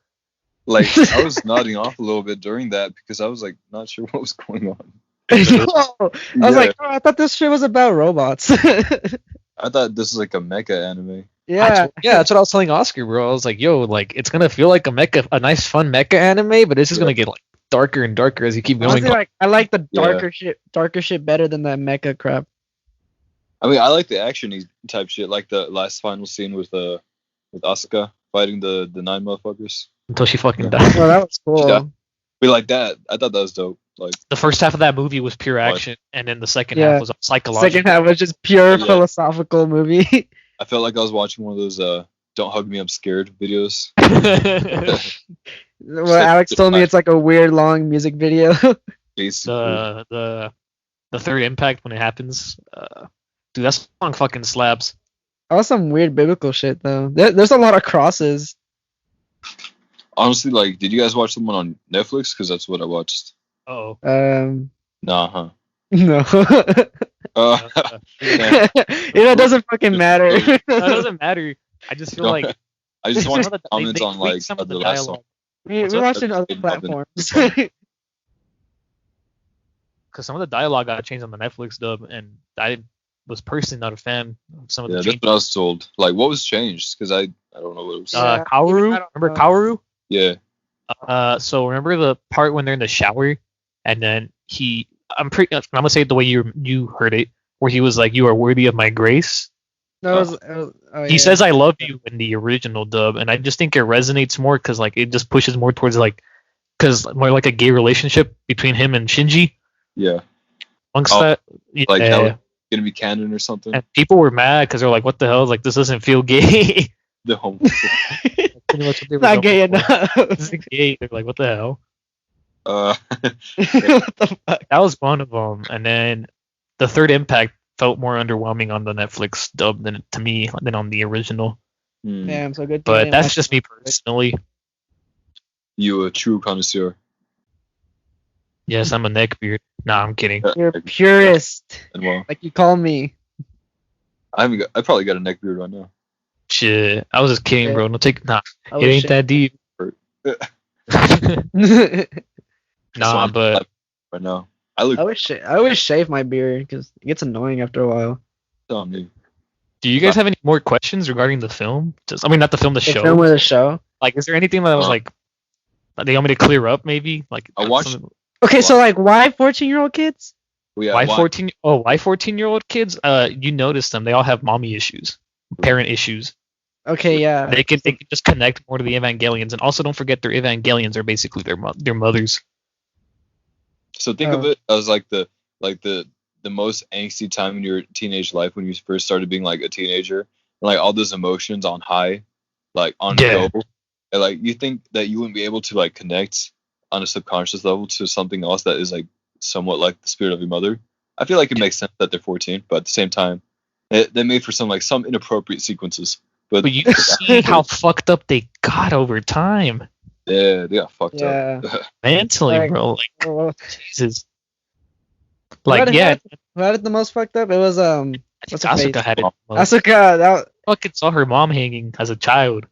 Like I was nodding off a little bit during that because I was like not sure what was going on. I was like, oh, I thought this shit was about robots. I thought this was like a mecha anime. Yeah, that's what I was telling Oscar, bro. I was like, yo, like it's gonna feel like a nice fun mecha anime, but it's just gonna get like darker and darker as you keep going. Honestly, like, I like the darker shit better than that mecha crap. I mean, I like the action-y type shit, like the last final scene with Asuka fighting the 9 motherfuckers until she fucking died. Well, that was cool. We like that. I thought that was dope. Like the first half of that movie was pure action, and then the second half was psychological. Second half was just pure philosophical movie. I felt like I was watching one of those "Don't hug me, I'm scared" videos. Well, Alex told me it's like a weird long music video. The third impact when it happens, dude, that song fucking slaps. That was some weird biblical shit though. There's a lot of crosses. Honestly, like, did you guys watch someone on Netflix? Because that's what I watched. Oh. Nah, huh? No. It doesn't fucking matter. It doesn't matter. I just feel like I just want to comment on like some of the last dialogue. We watched it on other platforms. Because some of the dialogue got changed on the Netflix dub, and I was personally not a fan of some of the changes. That's what I was told. Like, what was changed? Because I don't know what it was. Kaoru? Remember Kaoru? Yeah. So remember the part when they're in the shower, and then I'm gonna say it the way you heard it, where he was like, "You are worthy of my grace." He says "I love you" in the original dub, and I just think it resonates more because like it just pushes more towards more like a gay relationship between him and Shinji. Yeah. Amongst that, like how gonna be canon or something. And people were mad because they're like, "What the hell? Like this doesn't feel gay." The homo. Not gay enough. This isn't gay. They're like, "What the hell?" What the fuck? That was one of them, and then the third impact felt more underwhelming on the Netflix dub than on the original. Damn, so good. But that's just me personally. You a true connoisseur. Yes, I'm a neckbeard. Nah, I'm kidding. You're a purist. Well, like you call me. I probably got a neck beard right now. Shit, I was just kidding, bro. It ain't that deep. Nah, but right now I always shave my beard because it gets annoying after a while. Do you guys have any more questions regarding the film? Not the film, the show. Film or the show? Like, is there anything that was like they want me to clear up? Maybe like I watched. Okay, so like, why 14-year-old kids? Why 14-year-old kids? You notice them. They all have mommy issues, parent issues. Okay, yeah. They can just connect more to the Evangelions, and also don't forget their Evangelions are basically their mothers. So think of it as like the most angsty time in your teenage life when you first started being like a teenager, and like all those emotions on high, like on go, and like you think that you wouldn't be able to like connect on a subconscious level to something else that is like somewhat like the spirit of your mother. I feel like it makes sense that they're 14, but at the same time, they made for some inappropriate sequences. But you see how fucked up they got over time. Yeah, they got fucked up. Mentally, Like, bro. Like, well, Jesus. who Like, yeah. had it the most fucked up? It was I think what's her Asuka face? had it. Most. Asuka. That Fucking saw her mom hanging as a child.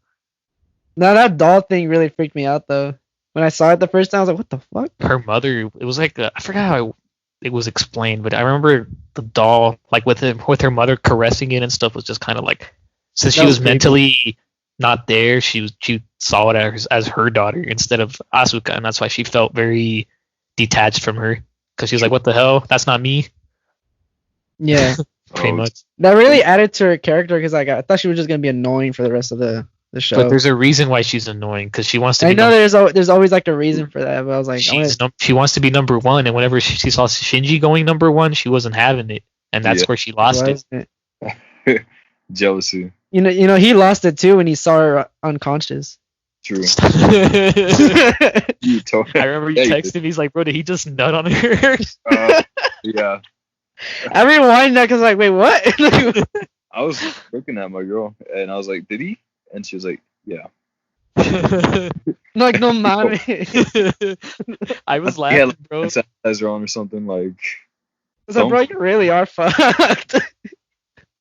no, that doll thing really freaked me out though. When I saw it the first time, I was like, "What the fuck?" Her mother. It was like I forgot how it was explained, but I remember the doll, like with her mother caressing it and stuff, was just kind of like, since she was creepy. mentally not there, she saw it as her daughter instead of Asuka, and that's why she felt very detached from her, because she was like, "What the hell? That's not me." Yeah, Pretty much. that really added to her character because like I thought she was just gonna be annoying for the rest of the show. But there's a reason why she's annoying, because she wants to. I know there's always like a reason for that, but I was like, she wants to be number one, and whenever she saw Shinji going number one, she wasn't having it, and that's where she lost it. Jealousy. You know, he lost it too when he saw her unconscious. True. I remember you texted me. He's like, "Bro, did he just nut on her?" Yeah. I rewind that because like, wait, what? I was looking at my girl and I was like, "Did he?" And she was like, "Yeah." Like, no mommy. I was laughing, bro. Sanitizer on or something like. I was like, bro, you really are fucked.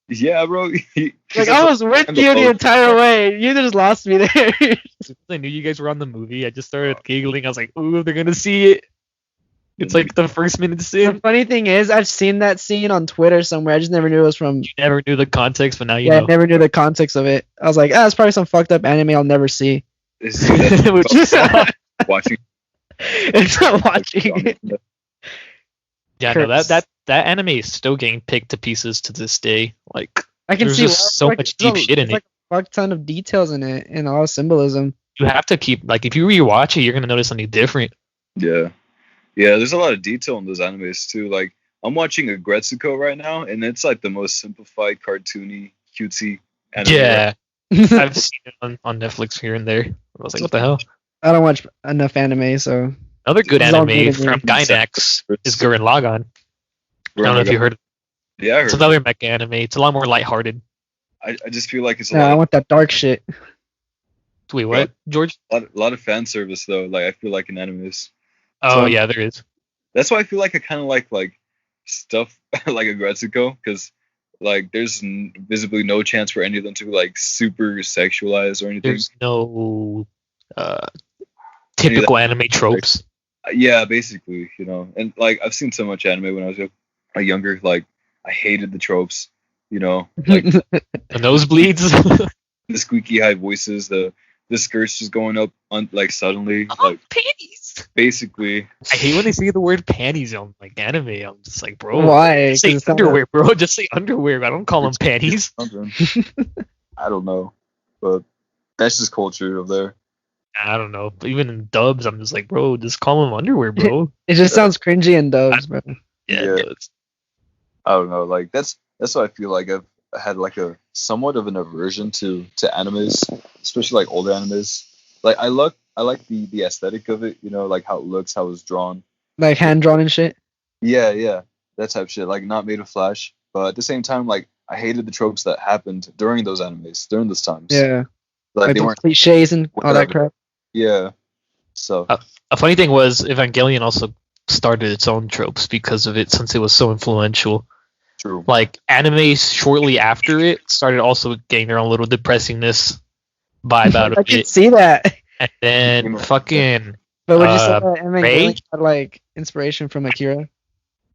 Yeah, bro. Like, I was with you the entire way. You just lost me there. I knew you guys were on the movie. I just started giggling. I was like, "Ooh, they're gonna see it." It's like the first minute scene. The funny thing is, I've seen that scene on Twitter somewhere. I just never knew it was from. You never knew the context, but now you know. I never knew the context of it. I was like, it's probably some fucked up anime I'll never see. Watching. It's not watching. Yeah, no, that anime is still getting picked to pieces to this day. Like, I can there's see just so much deep shit in it. Like a fuck ton of details in it and a lot of symbolism. You have to keep, like, if you rewatch it, you're gonna notice something different. Yeah, there's a lot of detail in those animes too. Like, I'm watching Agretsuko right now, and it's like the most simplified, cartoony, cutesy anime. Yeah, I've seen it on Netflix here and there. I was like, what the hell? I don't watch enough anime, so. Another good anime from Gainax is Gurren Lagann. I don't know if you heard of it. Yeah, I heard it's another mecha anime. It's a lot more lighthearted. I just feel like it's I want that dark shit. Wait, what, George? A lot of fan service though. Like, I feel like in animes. Oh, yeah, there is. That's why I feel like I kind of like stuff like Agretsuko, because like there's visibly no chance for any of them to be like super sexualized or anything. There's no typical anime tropes. Yeah, basically, and like I've seen so much anime when I was younger. Like, I hated the tropes, like the nosebleeds, the squeaky high voices, the skirts just going up on like suddenly, like panties. Basically, I hate when they say the word panties on like anime. I'm just like, bro, why? Say underwear, bro. Just say underwear. I don't call them panties. I don't know, but that's just culture over there. I don't know. But even in dubs, I'm just like, bro, just call them underwear, bro. It just sounds cringy in dubs, bro. Yeah, it does. I don't know. Like, that's what I feel like I've had like a somewhat of an aversion to animes, especially like older animes. Like, I like the aesthetic of it, like how it looks, how it's drawn. Like hand drawn and shit? Yeah. That type of shit. Like, not made of Flash. But at the same time, like, I hated the tropes that happened during those animes, during those times. Yeah. Like they weren't cliches and all that crap. Yeah. So a funny thing was Evangelion also started its own tropes because of it, since it was so influential. True. Like, anime shortly after it started also getting their own little depressingness vibe out of it. I can see that. And then fucking But would you say that Evangelion had like inspiration from Akira?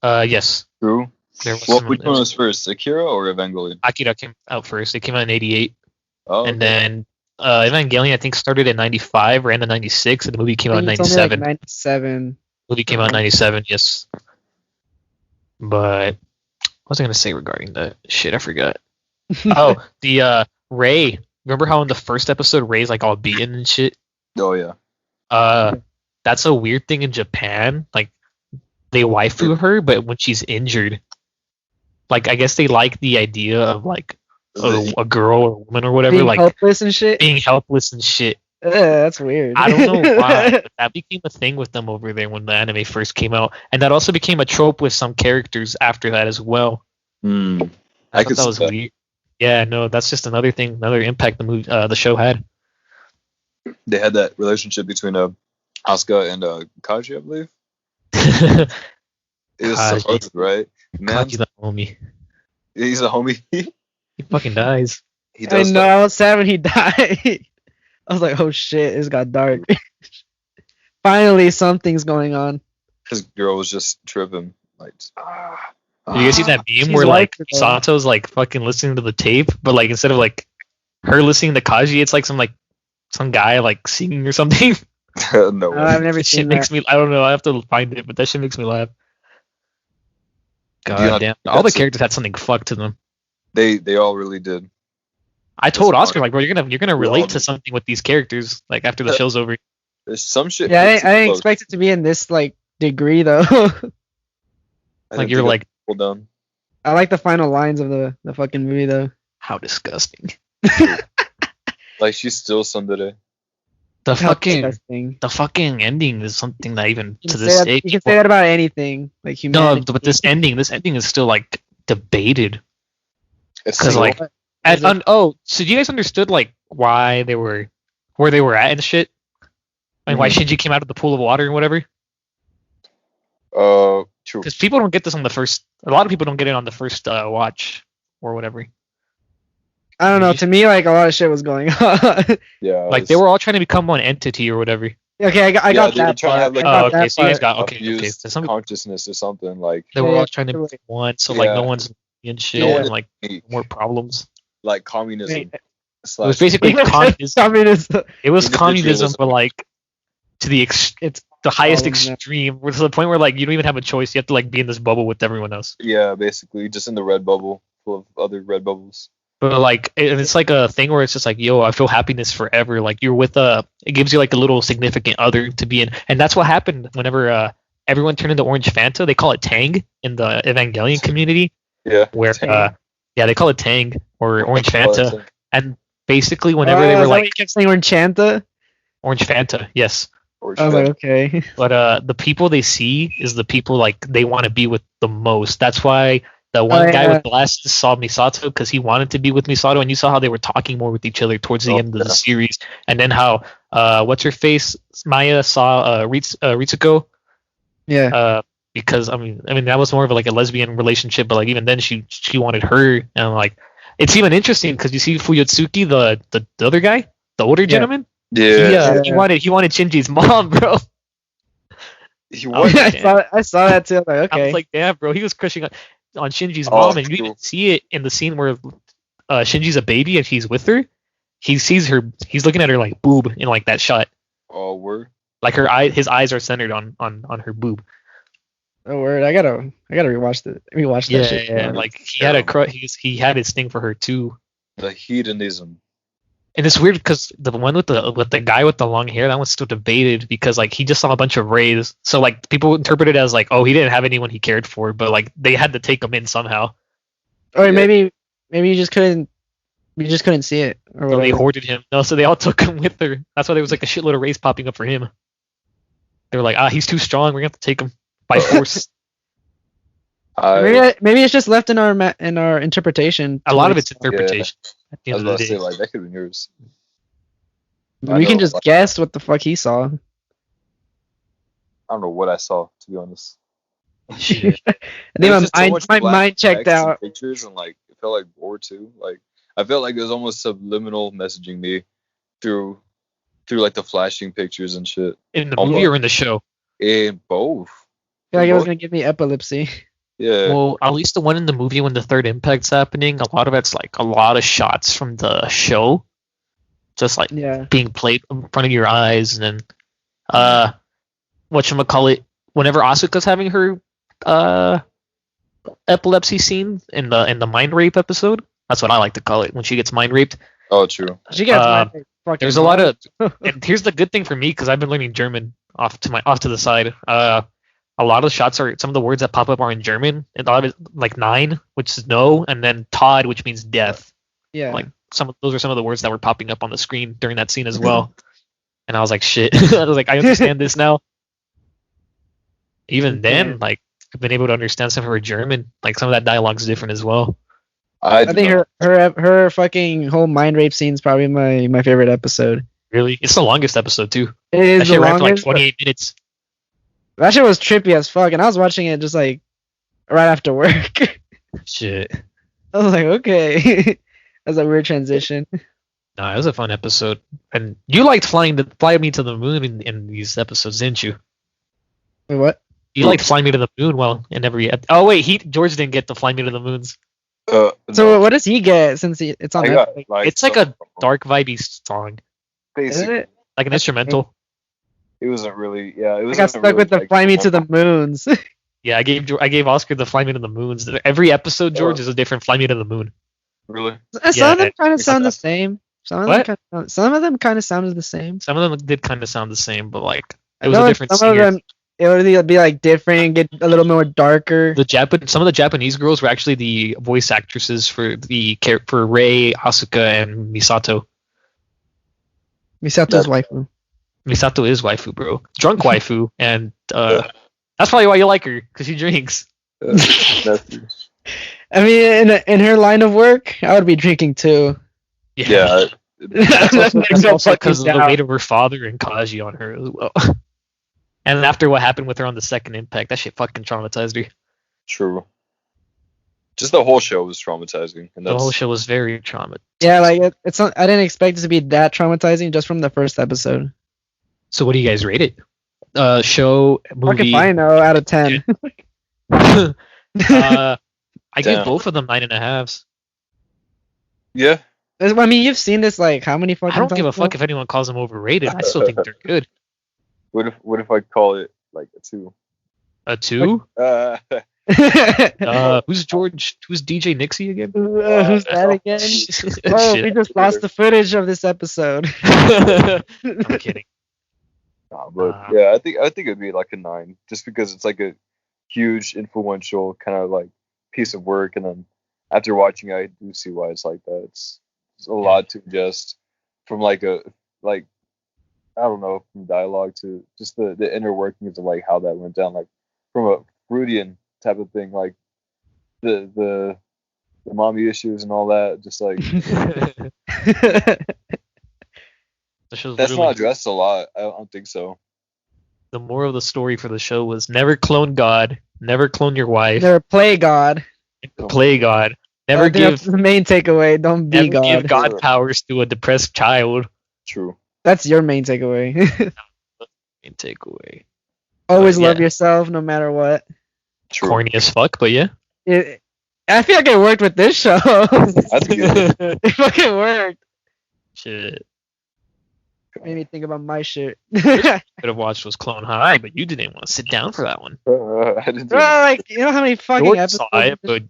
Yes. True. Which one was first, Akira or Evangelion? Akira came out first. It came out in '88. Oh. And then Evangelion, I think, started in '95 or end of '96, and the movie came out in '97. Like 97. Movie came out in '97, yes. But what was I gonna say regarding that shit? I forgot. Oh, the Ray. Remember how in the first episode Ray's like all beaten and shit? Oh yeah. That's a weird thing in Japan. Like, they waifu her, but when she's injured, like, I guess they like the idea of like a girl or a woman or whatever, being like helpless and shit. Being helpless and shit. That's weird. I don't know why, but that became a thing with them over there when the anime first came out, and that also became a trope with some characters after that as well. I I could thought that see was that. weird. Yeah, no, that's just another thing, another impact the show had. They had that relationship between Asuka and Kaji, I believe. It was Kaji. supposed, right? Man, Kaji's the homie. he's a homie. He fucking dies. He I does. know. I was sad when he died. I was like, oh shit, it's got dark. Finally, something's going on. His girl was just tripping. Like, Did you guys see that meme She's where like white, though. Misato's like fucking listening to the tape, but like instead of like her listening to Kaji, it's like some guy like singing or something. no way. I've never That shit seen makes that. me. I don't know. I have to find it, but that shit makes me laugh. Do you God not- damn! All the that's it. characters had something fucked to them. They all really did. I told That's Oscar fine. like, bro, you're gonna all relate to do. something with these characters like after the show's over. There's some shit. Yeah, I hits didn't close. expect it to be in this like degree though. I Like didn't you're think like, I'd pull down. I like the final lines of the fucking movie though. how disgusting. Like she's still Sundere. The How fucking disgusting. the fucking ending is something that even You to can this say that- day. you can people- say that about anything, like no, humanity. but this ending is still like debated. It's 'Cause, still- like, Is it- So you guys understood like why they were where they were at and shit, and why Shinji came out of the pool of water and whatever. true. Because people don't get this on the first. A lot of people don't get it on the first watch or whatever. I don't know. To me, like a lot of shit was going on. Yeah. Like they were all trying to become one entity or whatever. Okay, I got they were that trying to have, part. like, I got Oh, okay. that So you guys part. got okay. Okay. Abused So some consciousness or something like they were Yeah, all trying to be one, so like no Yeah. one's in shit No one and is like unique. more problems. like communism. Wait, It was Slash, basically communism. Communism. It was individualism. communism, but like to the It's the highest problems now. extreme, to the point where like you don't even have a choice. You have to like be in this bubble with everyone else. yeah, basically just in the red bubble full of other red bubbles. But like it's like a thing where it's just like, yo, I feel happiness forever. Like you're with it gives you like a little significant other to be in, and that's what happened whenever everyone turned into Orange Fanta. They call it Tang in the Evangelion community, Yeah. where Tang. yeah, they call it Tang or Orange Oh, that's Fanta. like And basically, whenever Oh, they is were that what like you kept saying Orchanta? Orange Fanta, yes. orange I was fat. like, okay. But the people they see is the people like they want to be with the most. That's why the one Oh, guy yeah. with glasses saw Misato because he wanted to be with Misato, and you saw how they were talking more with each other towards the Oh, end of the yeah. series. And then how what's her face Maya saw Ritsuko Yeah. because I mean that was more of like a lesbian relationship, but like even then she wanted her, and like it's even interesting because you see Fuyotsuki the other guy, the older gentleman. Yeah. He wanted Shinji's mom, bro. He Oh, was. yeah. I saw that too. I was like, I okay. was like, damn, bro, he was crushing on Shinji's Oh, mom, and you true. even see it in the scene where Shinji's a baby and he's with her. He sees her. He's looking at her like boob in like that shot. Oh, word. Like his eyes are centered on her boob. Oh word, I gotta rewatch that shit. Yeah. Like he had he had his thing for her too. The hedonism. And it's weird because the one with the guy with the long hair, that one's still debated because like he just saw a bunch of rays. So like people interpret it as like, oh, he didn't have anyone he cared for, but like they had to take him in somehow. Or Yeah. maybe you just couldn't see it or So they whatever. hoarded him. No, so they all took him with her. That's why there was like a shitload of rays popping up for him. They were like, he's too strong. We're gonna have to take him by force. Maybe it's just left in our interpretation. A lot of it's interpretation. At the I was end of about the to say, day. like, that could have been yours. I We can know, just like- guess what the fuck he saw. I don't know what I saw, to be honest. Shit. I There was think just so much my black mind checked text and out. Pictures and like it felt like war too. Like I felt like it was almost subliminal messaging me through like the flashing pictures and shit. In the Oh, movie boy. or in the show? In both. I feel like it was Both? gonna give me epilepsy. Yeah. Well, at least the one in the movie when the third impact's happening, a lot of it's like a lot of shots from the show, just like Yeah. being played in front of your eyes, and then whatchamacallit, whenever Asuka's having her epilepsy scene in the mind rape episode, that's what I like to call it, when she gets mind raped. Oh, true. She gets my There's a lot of and here's the good thing for me because I've been learning German off to the side. A lot of the shots are some of the words that pop up are in German, and a lot of it, like nine, which is no, and then Todd, which means death. yeah. Like those are some of the words that were popping up on the screen during that scene as well. and I was like, shit. I was like, I understand this now. Even then, like, I've been able to understand some of her German. Like, some of that dialogue's different as well. I think her fucking whole mind rape scene is probably my favorite episode. Really, it's the longest episode too. It is That the shit ran for like longest. 28 minutes. That shit was trippy as fuck, and I was watching it just like right after work. Shit. I was like, okay, that's a weird transition. Nah, it was a fun episode. And you liked fly me to the moon in these episodes, didn't you? Wait, what? You liked fly me to the moon. Well, in every oh wait, George didn't get to fly me to the moons. So no, what does he get since it's on I Netflix? got, It's like a dark vibey song, Is Basically, it? like an instrumental. it wasn't really. Yeah, it I was. got stuck with the fly me to the moons. Yeah, I gave Oscar the fly me to the moons. Every episode, George, is a different fly me to the moon. Really? Some of them kind of it's sound the not- same. What? Some of them kind of sounded the same. Some of them did kind of sound the same, but like I it was know a like different some of singer. them it would be like different, get a little more darker. Some of the Japanese girls were actually the voice actresses for Rei, Asuka, and Misato. Misato's waifu. Misato is waifu, bro. Drunk waifu, and that's probably why you like her, because she drinks. That's- I mean, in her line of work, I would be drinking too. yeah. That makes That's no also fucking because of the doubt. weight of her father and Kaji on her as well. And after what happened with her on the second impact, that shit fucking traumatized her. True. Just the whole show was traumatizing, and The that's whole show was very traumatizing. Yeah, like it's not, I didn't expect it to be that traumatizing just from the first episode. So what do you guys rate it? Show, Fucking movie. fine though, out of 10. I give Damn. both of them 9.5s. yeah. I mean, you've seen this like how many fucking I don't times give a now? fuck if anyone calls them overrated. I still think they're good. What if I call it like a 2? A 2? Uh, Who's DJ Nixie again? Who's that again? Oh, we Shit. just lost the footage of this episode. I'm kidding. nah, but yeah, I think it'd be like a 9, just because it's like a huge, influential kind of like piece of work, and then after watching it, I do see why it's like that. It's a lot to ingest from like I don't know, from dialogue to just the inner workings of like how that went down, like from a Freudian type of thing, like the mommy issues and all that, just like The show's that's literally- not addressed a lot. I don't think so. The moral of the story for the show was never clone God, never clone your wife, Never play God. play God, I never think that's give the main takeaway. Don't be never give God. God powers to a depressed child. True. That's your main takeaway. Main takeaway. Always Yeah. love yourself no matter what. True. Corny as fuck, but yeah. I feel like it worked with this show. I think it, It fucking worked. Shit. Made me think about my shit. Could have watched was Clone High, but you didn't want to sit down for that one. I didn't. Do Bro, like, you know how many fucking George episodes? saw it, but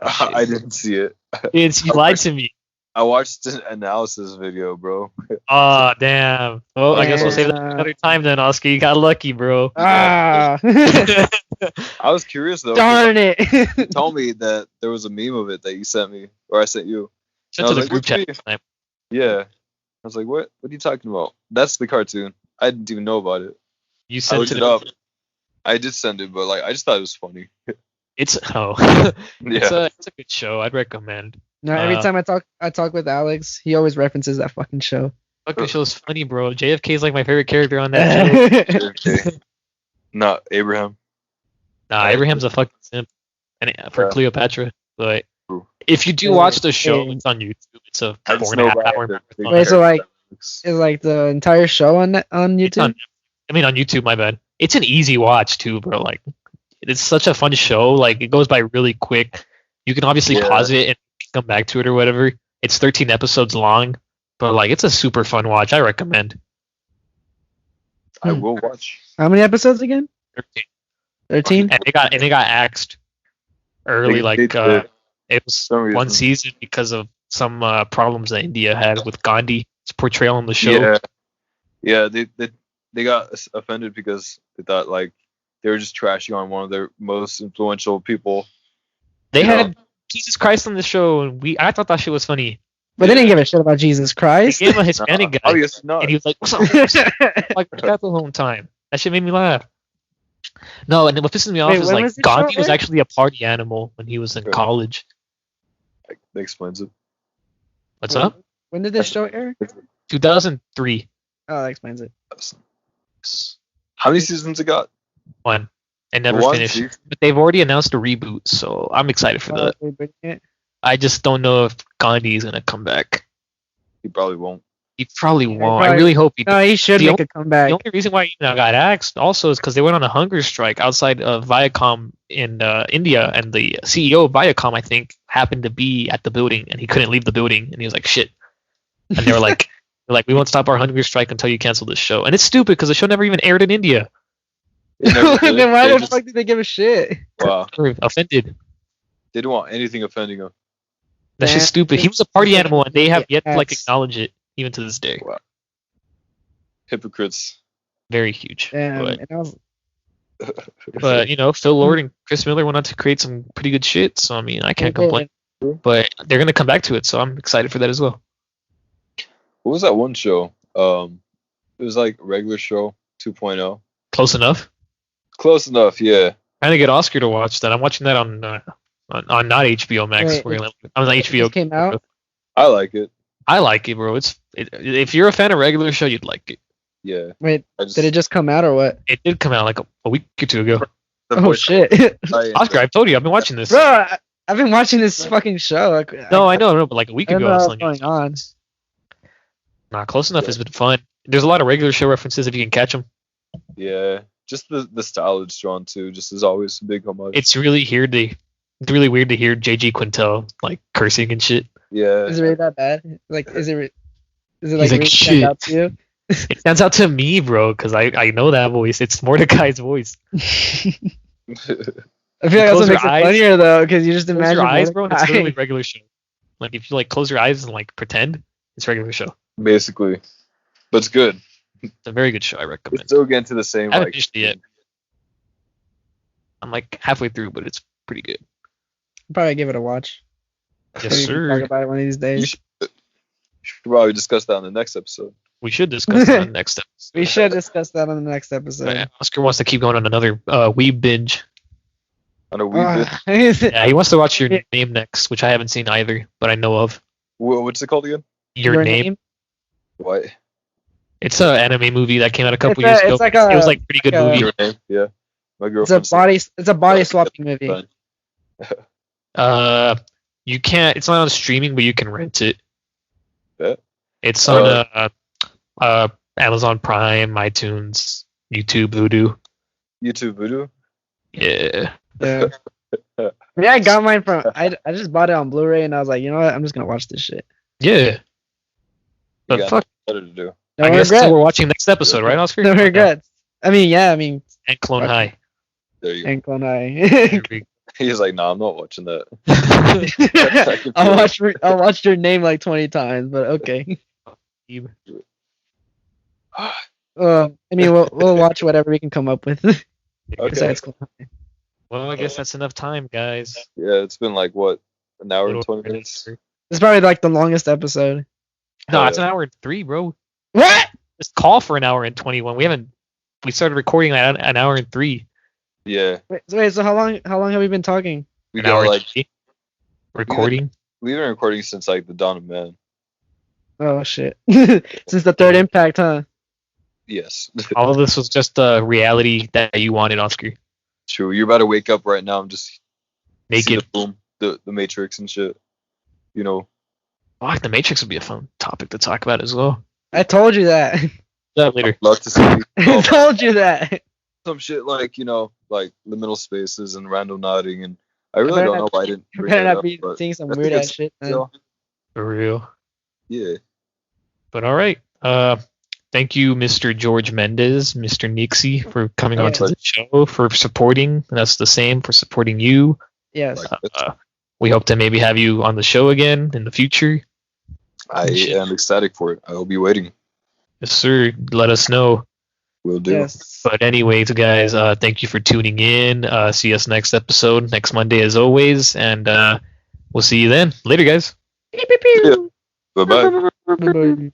I didn't see it. you lied to me. I watched an analysis video, bro. Oh damn. Well, I guess we'll save that Yeah. another time then, Oscar. You got lucky, bro. Ah, I was curious though. 'cause darn it. You told me that there was a meme of it that you sent me, or I sent you. Sent I to was the like, group what chat do you- this time. Yeah. I was like, what? What are you talking about? That's the cartoon. I didn't even know about it. You I sent looked to it the up. I did send it, but like I just thought it was funny. It's Yeah. it's a good show. I'd recommend. No, every Uh, time I talk with Alex, he always references that fucking show. Fucking show's funny, bro. JFK is like my favorite character on that show. Okay. Not Abraham. Nah, Abraham's a fucking simp, and for Yeah. Cleopatra. But True. if you do Yeah, watch the show, yeah. it's on YouTube. It's a I just 4.5 know about hour the marathon. big Wait, so, like, characters. Is like the entire show on It's YouTube? on. I mean, on YouTube. My bad. It's an easy watch too, bro. Like, it's such a fun show. Like, it goes by really quick. You can obviously Yeah. pause it and come back to it or whatever. It's 13 episodes long, but like, it's a super fun watch. I recommend. I will watch. How many episodes again? 13. 13? And it got axed early. They Like, did. it was Some one reason. season because of some problems that India had with Gandhi's portrayal on the show. Yeah. Yeah, they got offended because they thought like they were just trashing on one of their most influential people. They You know. had Jesus Christ on the show, and I thought that shit was funny. But they didn't give a shit about Jesus They Christ. gave him a Hispanic guy, Obviously not. and he was like, "What's up?" What's up? Like that the whole time. That shit made me laugh. No, and then what pisses me off Wait, is when like was this Gandhi show was aired? actually a party animal when he was in Sure. college. That explains it. What's When- up? When did this show air? 2003. Oh, that explains it. How many seasons it got? One. And never One finished. season? But they've already announced a reboot, so I'm excited for that. They're bringing it. I just don't know if Gandhi is gonna come back. He probably won't. He probably Yeah, won't. I probably- really hope he No, he should The make a comeback. The only reason why I got asked also is because they went on a hunger strike outside of Viacom in India, and the CEO of Viacom, I think, happened to be at the building, and he couldn't leave the building, and he was like, "Shit," and they were like, "We won't stop our hunger strike until you cancel this show." And it's stupid because the show never even aired in India. It never did. Then why They the just- fuck did they give a shit? Wow. They were offended. They don't want anything offending him. That's Damn. just stupid. He was a party It's like animal, and they have yet to like X. acknowledge it even to this day. Hypocrites. Very huge. Damn. But, And I was, but you know, Phil Lord and Chris Miller went on to create some pretty good shit. So I mean, I can't they did. complain. But they're gonna come back to it, so I'm excited for that as well. What was that one show? It was like regular show 2.0. Close enough. Close enough, yeah. Trying to get Oscar to watch that. I'm watching that on not HBO Max. Wait, We're gonna- I was on It HBO. just came out? I like it. I like it, bro. If you're a fan of regular show, you'd like it. Yeah. Wait, I just, did it just come out or what? It did come out like a week or two ago. the Oh voice- shit. Oscar, I've told you, I've been watching this. Bro, I've been watching this fucking show. No, I know, but like a week I don't ago, know I was what's telling you. going on. Nah, Close Enough has been fun. There's a lot of regular show references if you can catch them. Yeah. Just the style it's drawn to, just as always, a big homage. It's really weird to hear JG Quintel like cursing and shit. Yeah. Is it really that bad? Like, is it He's like like, really stand "Shit." out to you? It stands out to me, bro, because I know that voice. It's Mordecai's voice. I feel like Close that's what your makes it eyes. funnier though, because you just Close imagine your eyes, bro, and it's Mordecai. literally regular show. Like if you like close your eyes and like pretend, it's regular show. Basically. But it's good. It's a very good show. I It's recommend. still getting to the same I haven't like finished it yet. I'm like halfway through, but it's pretty good. Probably give it a watch. Yes, Maybe we can sir. Talk about it one of these You days. should probably discuss that on the next episode. We should discuss that next episode. We should discuss that on the next episode. But Oscar wants to keep going on another weeb binge. On a wee bit. Yeah, he wants to watch Your Name next, which I haven't seen either, but I know of. What's it called again? Your Name. What? It's an anime movie that came out a couple It's years a- ago. it's like It was a- like a pretty good like a- movie. Your Name? Yeah. My It's a girlfriend. body. It's a body swapping movie. You can't. It's not on streaming, but you can rent it. Yeah. It's on Amazon Prime, iTunes, YouTube, Voodoo. YouTube Voodoo. Yeah. Yeah. Yeah, I got mine from. I just bought it on Blu-ray, and I was like, you know what? I'm just gonna watch this shit. Yeah. You But got fuck, better to do. No I guess regrets. we're watching next episode, right, Oscar? No regrets. I mean, yeah. I mean, And Clone Okay. High. There you go. and Clone High. There we go. He's like, nah, I'm not watching that. I'll watch your name like 20 times, but okay. I mean, we'll watch whatever we can come up with. Okay. Besides Clone High. Well, I guess that's enough time, guys. Yeah, it's been like what, an hour and Little 20 bit. minutes. It's probably like the longest episode. No, it's an hour and 3, bro. What? Just call for an hour and 21. We started recording at an hour and 3. Yeah, Wait. So how long have we been talking? we An got hour and like 3. Recording. we've been recording since like the dawn of man. Oh shit! Since the third impact, huh? Yes, All of this was just the reality that you wanted, Oscar. true. You're about to wake up right now and just see Naked. the boom, the Matrix and shit. You know, Oh, the Matrix would be a fun topic to talk about as well. I told you that. That later. love to see I told you that. some shit like like liminal spaces and random nodding, and I really better don't not- know why I didn't You bring better that not up, be but seeing some I think weird ass it's shit. Man. still- For real. yeah. But all right. Thank you, Mr. George Mendez, Mr. Nixie, for coming Oh, on to the show, for supporting. And that's the same for supporting you. Yes. Like, We hope to maybe have you on the show again in the future. I am ecstatic for it. I will be waiting. Yes, sir. Let us know. Will do. Yes. But anyways, guys, thank you for tuning in. See us next episode, next Monday as always. And we'll see you then. Later, guys. Pew, pew, pew. Yeah. Bye bye. Bye-bye.